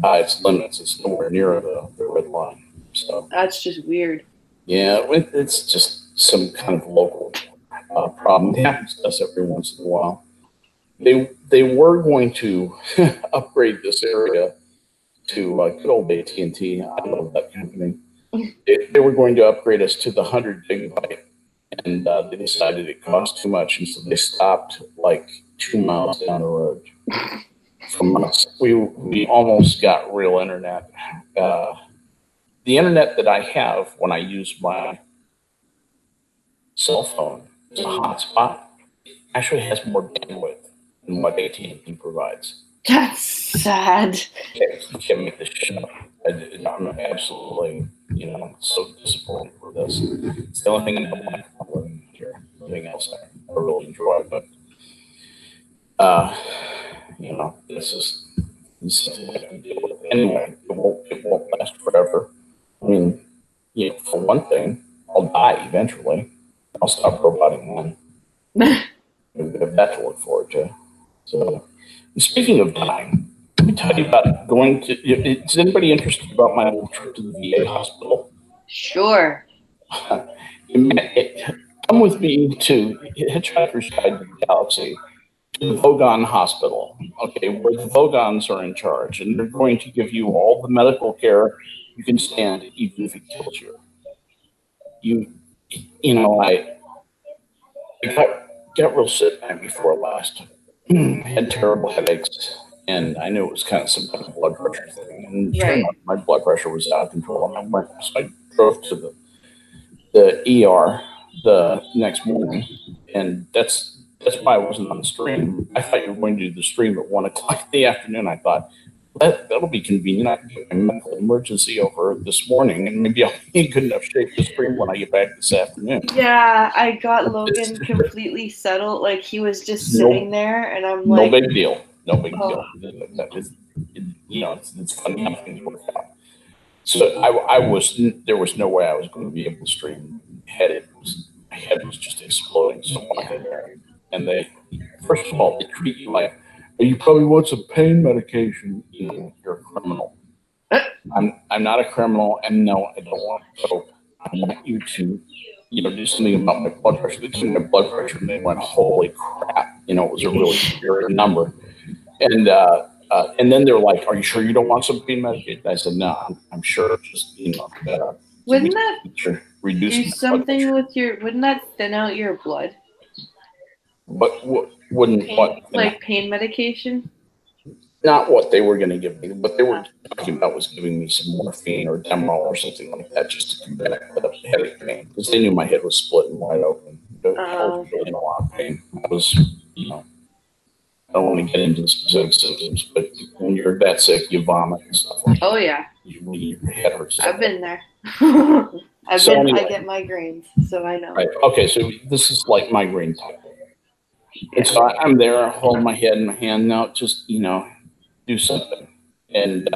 its limits. It's nowhere near the red line. So that's just weird. Yeah, it's just some kind of local problem. It happens to us every once in a while. They were going to upgrade this area to good old AT&T. I love that company. They were going to upgrade us to the 100 gigabyte, and they decided it cost too much, and so they stopped like 2 miles down the road from us. We almost got real internet. The internet that I have when I use my cell phone is a hotspot. Actually has more bandwidth than what AT&T provides. That's sad. You can't make this shit up. I'm absolutely, so disappointed with this. It's the only thing I don't like about living here. Everything else I really enjoy, but this is something I can deal with. Anyway, it won't last forever. I mean, for one thing, I'll die eventually. I'll stop roboting then. We have that to look forward to. So, speaking of dying, let me tell you about going to. Is anybody interested about my little trip to the VA hospital? Sure. Come with me to Hitchhiker's Guide to the Galaxy, to the Vogon Hospital, okay, where the Vogons are in charge, and they're going to give you all the medical care you can stand, even if it kills you. I got real sick right before last. Had terrible headaches, and I knew it was kind of some kind of blood pressure thing. And turned out my blood pressure was out of control. And I drove to the ER the next morning, and that's why I wasn't on the stream. I thought you were going to do the stream at 1:00 in the afternoon. I thought that'll be convenient. I can get my medical emergency over this morning, and maybe I'll be in good enough shape to stream when I get back this afternoon. Yeah, I got Logan completely settled. Like he was just sitting there, and I'm like, no big deal. No big deal. It's funny how things work out. So there was no way I was going to be able to stream. My head was just exploding so much in there. And first of all, they treat you like, you probably want some pain medication. You're a criminal. I'm not a criminal, and no, I don't want to cope. I want you to, do something about my blood pressure. They took my blood pressure, and they went, holy crap. It was a really scary number. And then they're like, are you sure you don't want some pain medication? I said, no, I'm sure. Just, wouldn't that reduce do something with wouldn't that thin out your blood? But wouldn't pain, what? Like pain medication? Not what they were going to give me. What they were talking about was giving me some morphine or Demerol or something like that just to combat the headache pain. Because they knew my head was split and wide open. I was really in a lot of pain. I was, I don't want to get into the specific symptoms, but when you're that sick, you vomit and stuff like that. Oh, yeah. Your head hurts. I've been there. I get migraines, so I know. Right. Okay, so this is like migraine type. And so I'm there, I hold my head in my hand. Now, just, do something. And,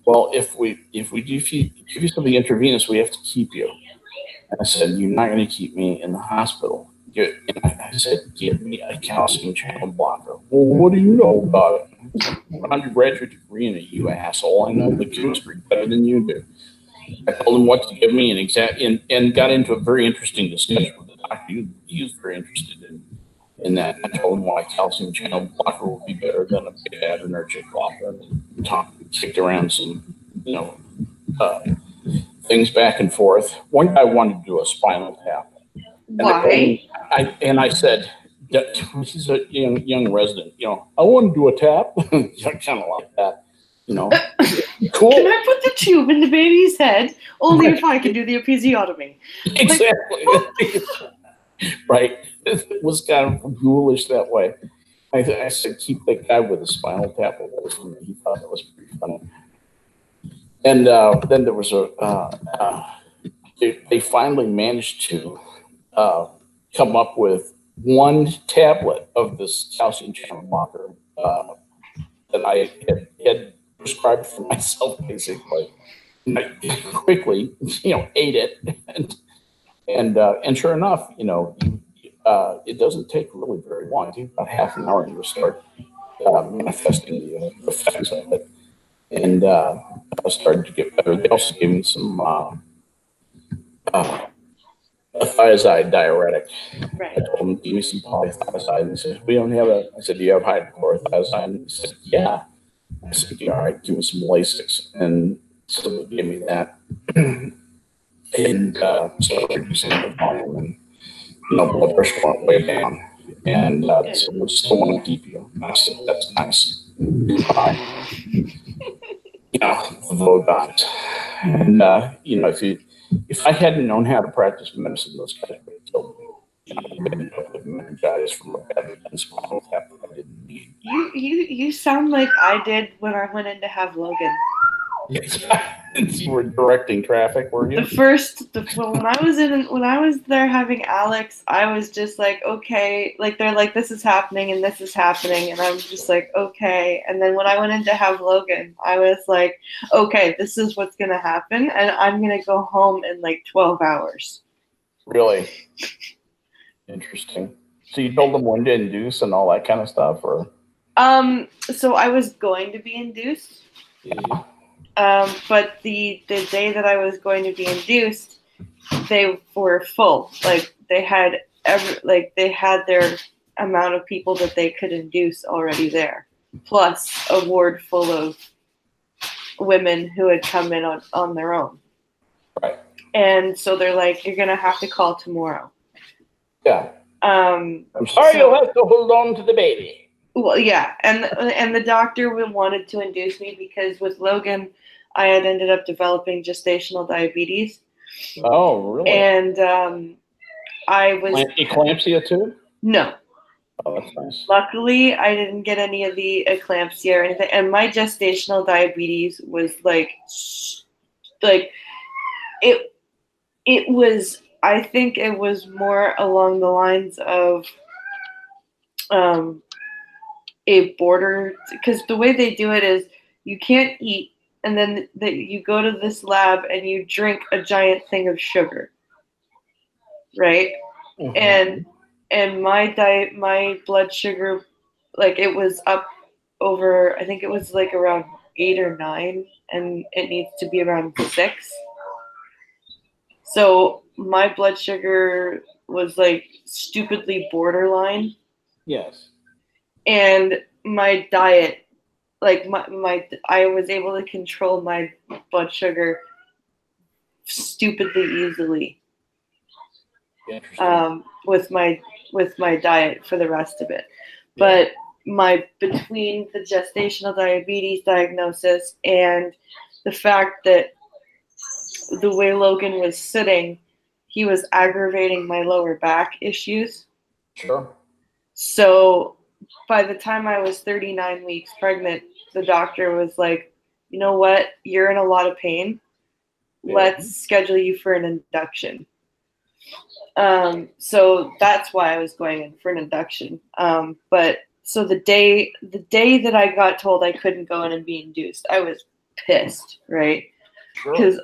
well, if we give you something intravenous, we have to keep you. And I said, you're not going to keep me in the hospital. And I said, give me a calcium channel blocker. Well, what do you know about it? I'm an undergraduate degree in it, you asshole. I know the chemistry better than you do. I told him what to give me and got into a very interesting discussion with the doctor. He was very interested in that. I told him why calcium channel blocker would be better than a beta adrenergic blocker. And kicked around some, things back and forth. One guy wanted to do a spinal tap. Why? I said, he's a young resident, I want to do a tap. Kind of like that. you know, cool. Can I put the tube in the baby's head? Only if I can do the episiotomy. Exactly. Right. It was kind of ghoulish that way. I said, keep that guy with a spinal tap away from me. He thought that was pretty funny. And then there was they finally managed to come up with one tablet of this calcium channel blocker that I had prescribed for myself, basically. And I quickly, ate it, and sure enough, it doesn't take really very long. It takes about half an hour, and you start manifesting the effects of it. And I started to get better. They also gave me some a thiazide diuretic. Right. I told them, give me some polythiazide. And he said, we don't have a. I said, do you have hydrochlorothiazide? And he said, yeah. I said, yeah, all right, give me some Lasix. And so they gave me that. And started using the volume, and blood pressure went way down. And so we still want to keep you. And I said, that's nice. Bye. Vote on it. And if I hadn't known how to practice medicine, those guys would have killed me. I ended up with meningitis from a bad spinal tap that I didn't need. You sound like I did when I went in to have Logan. You were directing traffic, were you? When I was there having Alex, I was just like, okay, like they're like, this is happening and this is happening, and I'm just like, okay. And then when I went in to have Logan, I was like, okay, this is what's gonna happen, and I'm gonna go home in like 12 hours. Really? Interesting. So you told them when to induce and all that kind of stuff, or? So I was going to be induced. Yeah. But the day that I was going to be induced, they were full. Like they had their amount of people that they could induce already there, plus a ward full of women who had come in on their own. Right. And so they're like, you're gonna have to call tomorrow. Yeah. I'm sorry, you'll have to hold on to the baby. Well, yeah, and the doctor wanted to induce me because with Logan, I had ended up developing gestational diabetes. Oh, really? And I was eclampsia too? No. Oh, that's nice. Luckily, I didn't get any of the eclampsia or anything, and my gestational diabetes was like it was. I think it was more along the lines of a border, because the way they do it is you can't eat, and then you go to this lab and you drink a giant thing of sugar, right? Mm-hmm. And my blood sugar, like it was up over, I think it was like around 8 or 9, and it needs to be around 6. So my blood sugar was like stupidly borderline. Yes. And my diet, like I was able to control my blood sugar stupidly easily. With my diet for the rest of it. Yeah. But between the gestational diabetes diagnosis and the fact that the way Logan was sitting, he was aggravating my lower back issues. Sure. So by the time I was 39 weeks pregnant, the doctor was like, you know what? You're in a lot of pain. Yeah. Let's schedule you for an induction. So that's why I was going in for an induction. But so the day that I got told I couldn't go in and be induced, I was pissed, right? Because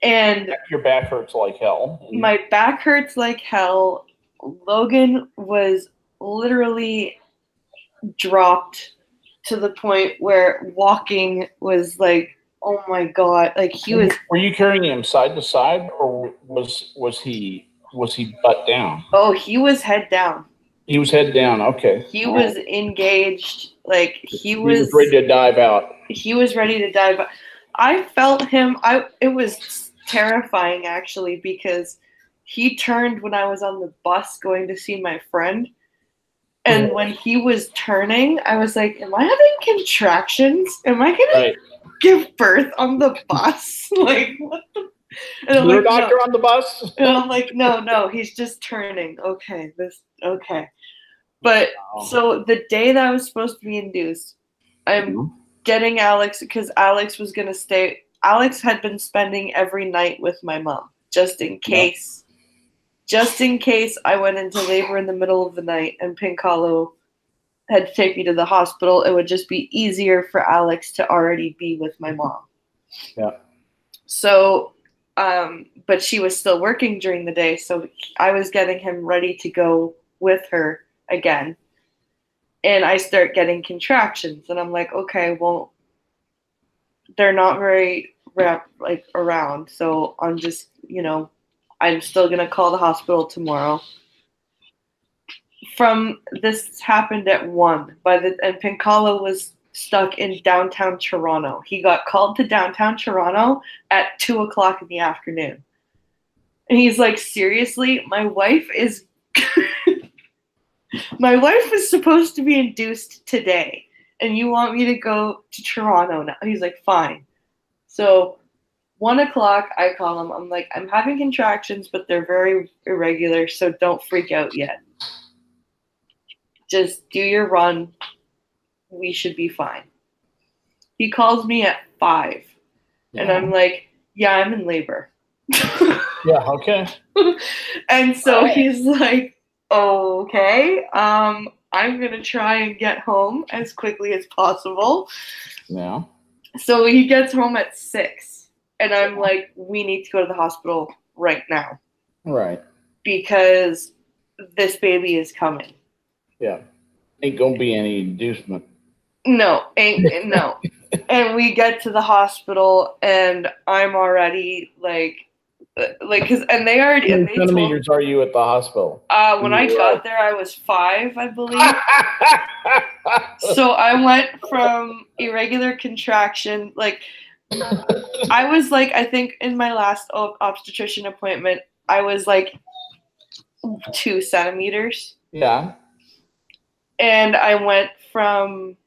and your back hurts like hell. My back hurts like hell. Logan was literally dropped to the point where walking was like, oh my God, like he was. Were you carrying him side to side, or was he butt down? Oh, he was head down. He was head down. Okay. He was engaged, like he was ready to dive out. He was ready to dive out. I felt him. It was terrifying actually, because he turned when I was on the bus going to see my friend, And when he was turning, I was like, am I having contractions? Am I going to give birth on the bus? Like, what the? And I'm Your like, doctor no. on the bus? And I'm like, no, he's just turning. Okay, okay. But so the day that I was supposed to be induced, I'm getting Alex because Alex was going to stay. Alex had been spending every night with my mom just in case. Just in case I went into labor in the middle of the night and Pinkalo had to take me to the hospital, it would just be easier for Alex to already be with my mom. Yeah. So, but she was still working during the day, so I was getting him ready to go with her again. And I start getting contractions, and I'm like, okay, well, they're not very around, so I'm just, I'm still gonna call the hospital tomorrow. This happened at 1 and Pinkalo was stuck in downtown Toronto. He got called to downtown Toronto at 2:00 in the afternoon. And he's like, seriously, my wife is supposed to be induced today, and you want me to go to Toronto now? He's like, fine. So 1:00, I call him. I'm like, I'm having contractions, but they're very irregular, so don't freak out yet. Just do your run. We should be fine. He calls me at 5, and I'm like, yeah, I'm in labor. Yeah, okay. And so he's like, okay, I'm going to try and get home as quickly as possible. Yeah. So he gets home at 6, and I'm like, we need to go to the hospital right now. Right. Because this baby is coming. Yeah. Ain't gonna be any inducement. No. And we get to the hospital, and I'm already because and they already. How many centimeters are you at the hospital? When I got there, I was 5, I believe. So I went from irregular contraction, I was I think in my last obstetrician appointment, I was 2 centimeters. Yeah. And I went from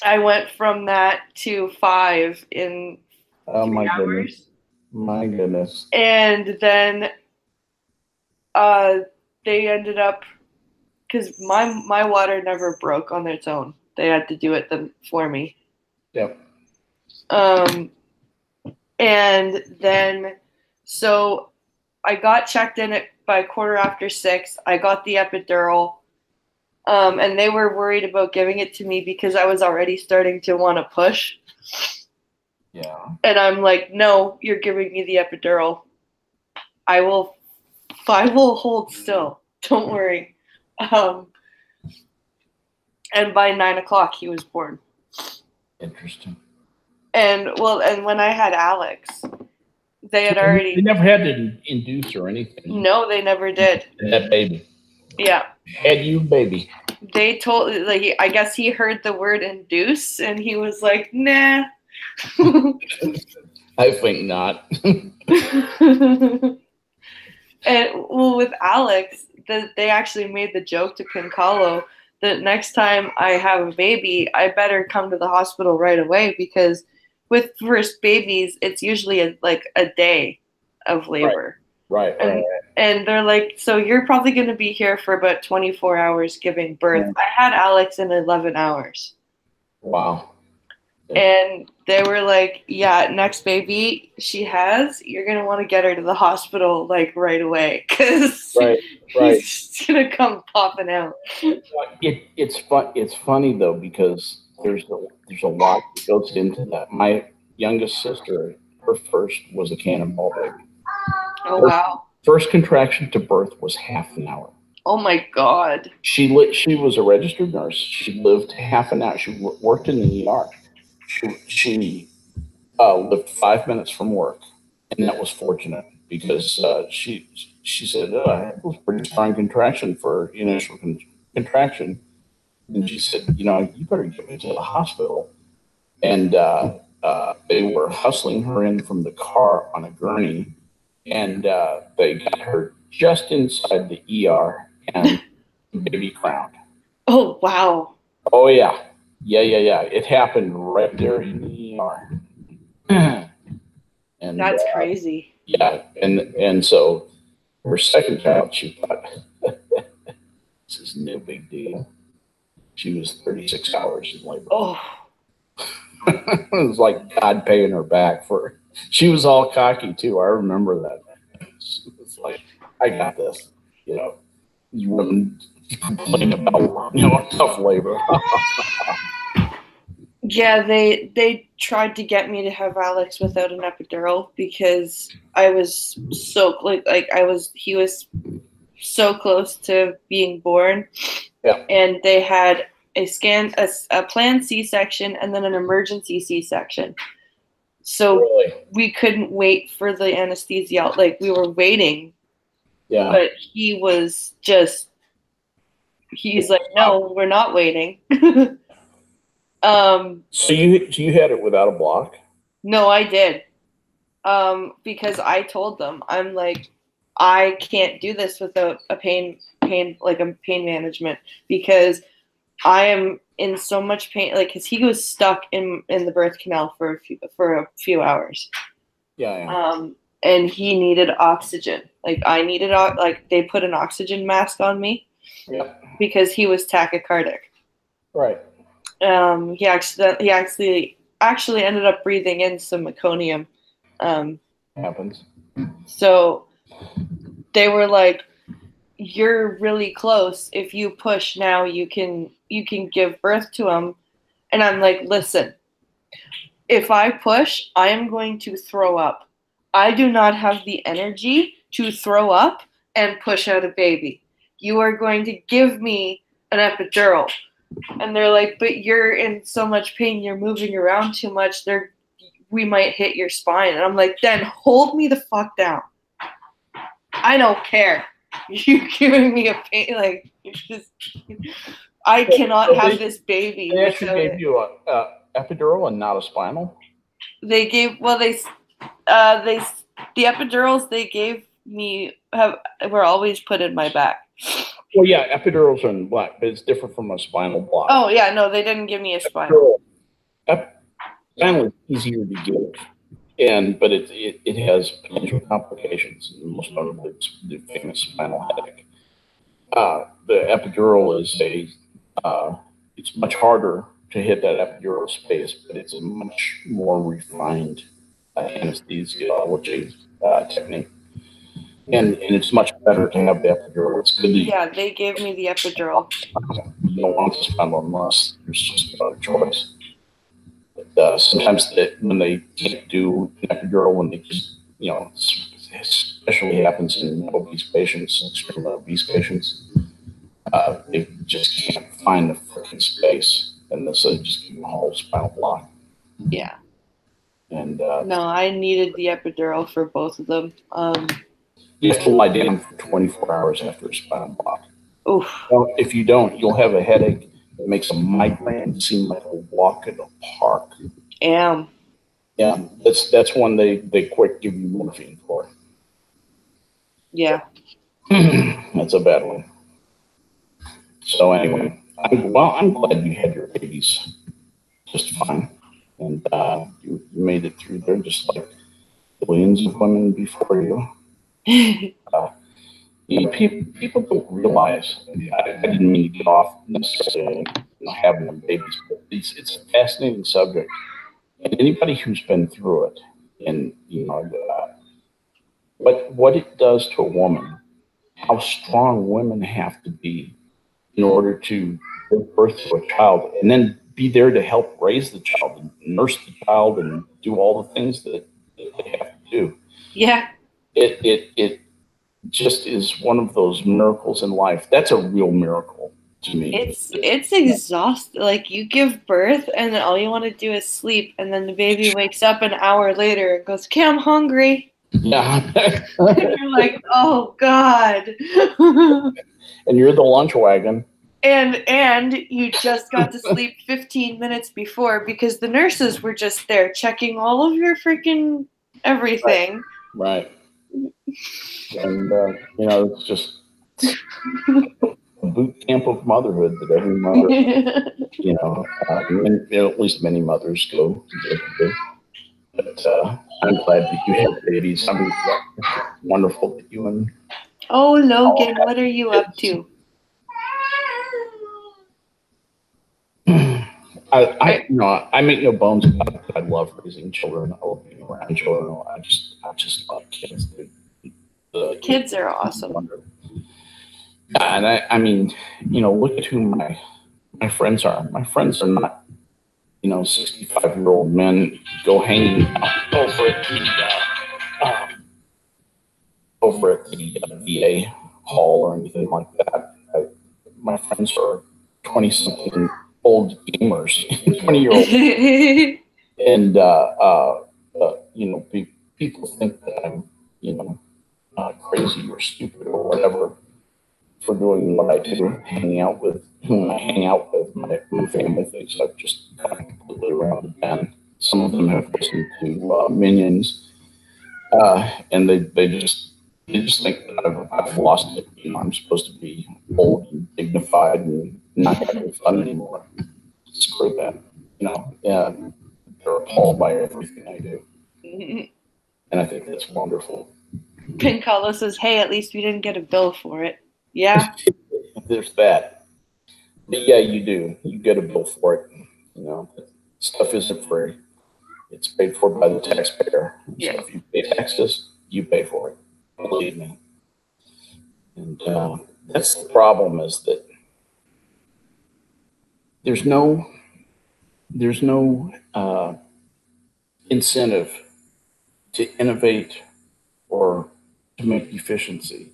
that to 5 in 3 hours. My goodness. And then they ended up, because my water never broke on its own. They had to do it for me. Yep. And then, so I got checked in by 6:15. I got the epidural. And they were worried about giving it to me because I was already starting to want to push. Yeah. And I'm like, no, you're giving me the epidural. I will hold still. Don't worry. And by 9:00, he was born. Interesting. And when I had Alex, they had already. They never had to induce or anything. No, they never did. That baby. Yeah. Had you baby. They told, I guess he heard the word induce, and he was like, nah. I think not. And with Alex, they actually made the joke to Pinkalo that next time I have a baby, I better come to the hospital right away, because with first babies, it's usually a day of labor. Right. And they're like, so you're probably going to be here for about 24 hours giving birth. Yeah. I had Alex in 11 hours. Wow. And they were like, yeah, next baby she has, you're going to want to get her to the hospital right away, because she's going to come popping out. It's funny though, because there's a lot that goes into that. My youngest sister, her first was a cannonball baby. Oh, wow. First contraction to birth was half an hour. Oh my God. She was a registered nurse. She lived half an hour. She worked in the ER. She lived 5 minutes from work, and that was fortunate, because she said, I had a pretty strong contraction for initial contraction, and she said, you better get me to the hospital. And they were hustling her in from the car on a gurney, and they got her just inside the ER, and baby crowned. Oh, wow. Oh yeah. Yeah. It happened right there in the ER. And That's crazy. yeah, and so her second child, she thought this is no big deal. She was 36 hours in labor. Oh, It was like God paying her back for. She was all cocky too. I remember that. She was like, "I got this," you know. These women complain about tough labor. yeah. They tried to get me to have Alex without an epidural because I was so he was so close to being born, Yeah. and they had a planned C-section, and then an emergency C-section. So Really? we couldn't wait for the anesthesia. Like, we were waiting, Yeah. but he's like, no, we're not waiting. So you had it without a block? No, I did. Because I told them, I'm like, I can't do this without a pain management, because I am in so much pain, like, because he was stuck in the birth canal for a few hours. Yeah. And he needed oxygen. Like, I needed they put an oxygen mask on me. Yep. Because he was tachycardic. Right. He actually ended up breathing in some meconium. Happens. So they were like, "You're really close. If you push now, you can give birth to him." And I'm like, "Listen, if I push, I am going to throw up. I do not have the energy to throw up and push out a baby. You are going to give me an epidural." And they're like, "But you're in so much pain. You're moving around too much. We might hit your spine." And I'm like, "Then hold me the fuck down. I don't care. You're giving me a pain. Like, it's just, I cannot have this baby They actually without gave it." you a epidural and not a spinal? They gave, well, the epidurals they gave me were always put in my back. Well, yeah, epidurals are in black, but it's different from a spinal block. Oh yeah, no, they didn't give me a spinal. Spinal is easier to give, but it has potential complications, most notably the famous spinal headache. The epidural is it's much harder to hit that epidural space, but it's a much more refined anesthesiology technique. And it's much better to have the epidural. It's good. Yeah, they gave me the epidural. You don't want the spinal unless there's just no other choice. But sometimes when they can't do an epidural, when they just, especially happens in obese patients, extremely obese patients, they just can't find the freaking space, and so they just give them a whole spinal block. Yeah. And no, I needed the epidural for both of them. You have to lie down for 24 hours after a spinal block. Oof. Well, if you don't, you'll have a headache that makes a migraine seem like a walk in a park. Damn. Yeah, that's one they quick give you morphine for. Yeah. That's a bad one. So anyway, I'm glad you had your babies just fine, and you made it through there just like billions of women before you. People don't realize. I didn't mean to get off necessarily having babies, but it's a fascinating subject. And anybody who's been through it, and what it does to a woman, how strong women have to be in order to give birth to a child, and then be there to help raise the child, and nurse the child, and do all the things that they have to do. Yeah. It just is one of those miracles in life. That's a real miracle to me. It's exhausting. Like, you give birth and then all you want to do is sleep, and then the baby wakes up an hour later and goes, "Okay, I'm hungry." Yeah. And you're like, "Oh God." And you're the lunch wagon. And you just got to sleep 15 minutes before because the nurses were just there checking all of your freaking everything. Right. And it's just boot camp of motherhood that every mother, and, at least many mothers go to. But I'm glad that you have babies. I mean, it's wonderful that you and Oh, all Logan, have what are you up kids. to? I make no bones about it. I love raising children. I love being around children. I just love kids. Kids are awesome. Wonderful. And I mean, look at who my friends are. My friends are not, 65-year-old men go hanging out over at the VA hall or anything like that. My friends are 20-something old gamers, 20-year-old, and people think that I'm, crazy or stupid or whatever for doing what I do, hanging out with whom I hang out with. My family thinks I've just gone completely around the bend. Some of them have listened to Minions, and they just think that I've lost it. I'm supposed to be old and dignified and not having fun anymore. Screw that. Yeah, they're appalled by everything I do, and I think that's wonderful. Pin Carlos says, "Hey, at least we didn't get a bill for it." Yeah. There's that. But yeah, you do. You get a bill for it. Stuff isn't free. It's paid for by the taxpayer. Yeah. So if you pay taxes, you pay for it. Believe me. And that's the problem, is that there's no incentive to innovate or to make efficiency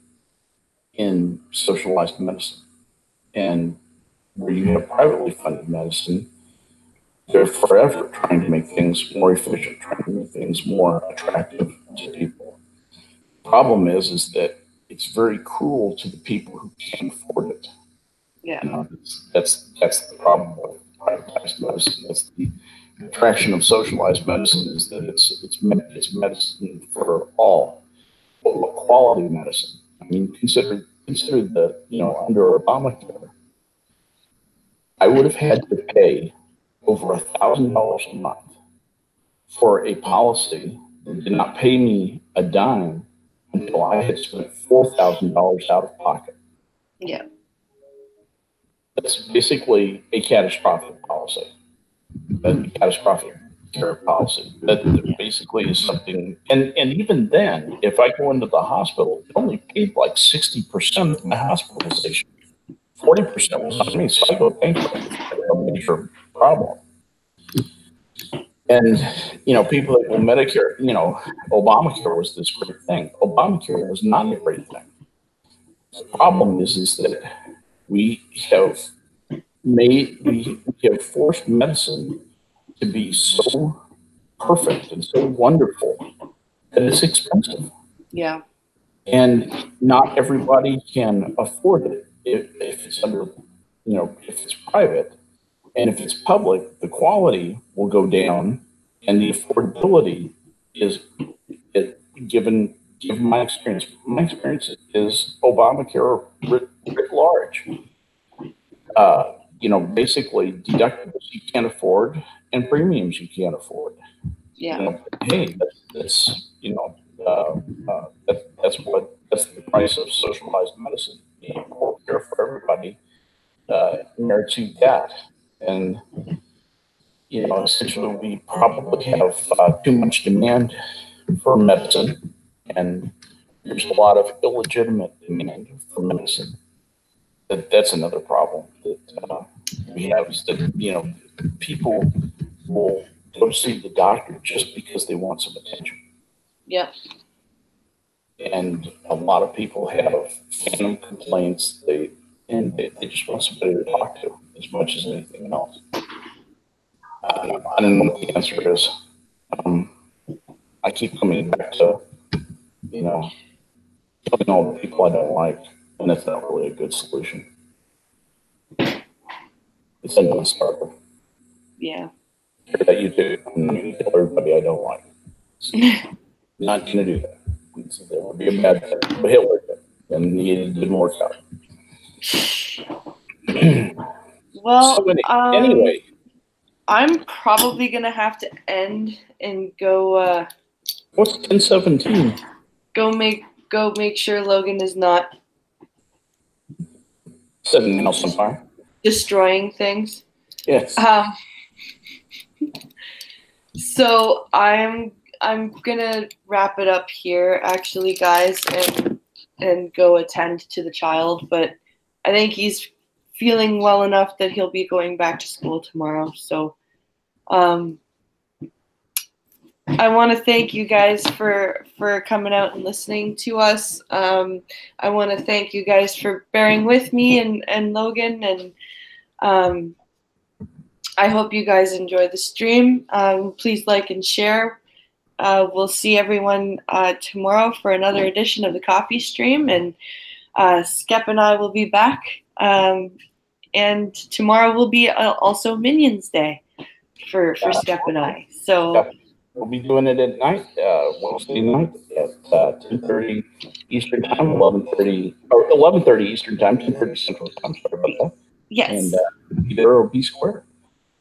in socialized medicine. And where you have privately funded medicine, they're forever trying to make things more efficient, trying to make things more attractive to people. The problem is that it's very cruel to the people who can't afford it. Yeah. That's the problem with privatized medicine. That's the attraction of socialized medicine, is that it's medicine for all, but quality medicine. I mean, consider that under Obamacare, I would have had to pay over $1,000 a month for a policy that did not pay me a dime until I had spent $4,000 out of pocket. Yeah. That's basically a catastrophic policy. A catastrophic care policy. That basically is something, and even then, if I go into the hospital, it only paid like 60% of my hospitalization. 40% was on me, so I go pay for it. A major problem. And, people that, well, Medicare, Obamacare was this great thing. Obamacare was not a great thing. The problem is that we have forced medicine to be so perfect and so wonderful that it's expensive. Yeah. And not everybody can afford it if it's under, if it's private. And if it's public, the quality will go down, and the affordability is, given my experience. My experience is Obamacare writ large. Basically deductibles you can't afford and premiums you can't afford. Yeah. Hey, that's that's the price of socialized medicine. Healthcare for everybody merits you that. And essentially, we probably have too much demand for medicine, and there's a lot of illegitimate demand for medicine. That's another problem that we have, is that people will go see the doctor just because they want some attention. Yep. And a lot of people have phantom complaints. They just want somebody to talk to as much as anything else. I don't know what the answer is. I keep coming back to, killing all the people I don't like, and that's not really a good solution. It's a non-starter. Yeah. Yeah, you do. I'm not going to kill everybody I don't like. Not going to do that. That would be a bad thing. But Hitler did, and he didn't work out. Well, anyway, I'm probably gonna have to end and go. What's 1017? Go make sure Logan is not Setting the house on fire. destroying things. Yes. So I'm gonna wrap it up here, actually, guys, and go attend to the child. But I think he's feeling well enough that he'll be going back to school tomorrow. So I want to thank you guys for coming out and listening to us. I want to thank you guys for bearing with me and Logan, and I hope you guys enjoy the stream. Please like and share. We'll see everyone tomorrow for another edition of the coffee stream, and Skep and I will be back. And tomorrow will be also Minions Day for Skep and I. So we'll be doing it at night, Wednesday night at 10:30 Eastern Time, 11:30 or 11:30 Eastern Time, 10:30 Central Time. Sorry about that. Yes. And be there or be square.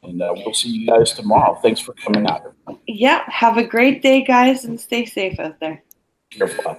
And we'll see you guys tomorrow. Thanks for coming out. Yeah. Have a great day, guys, and stay safe out there. Careful.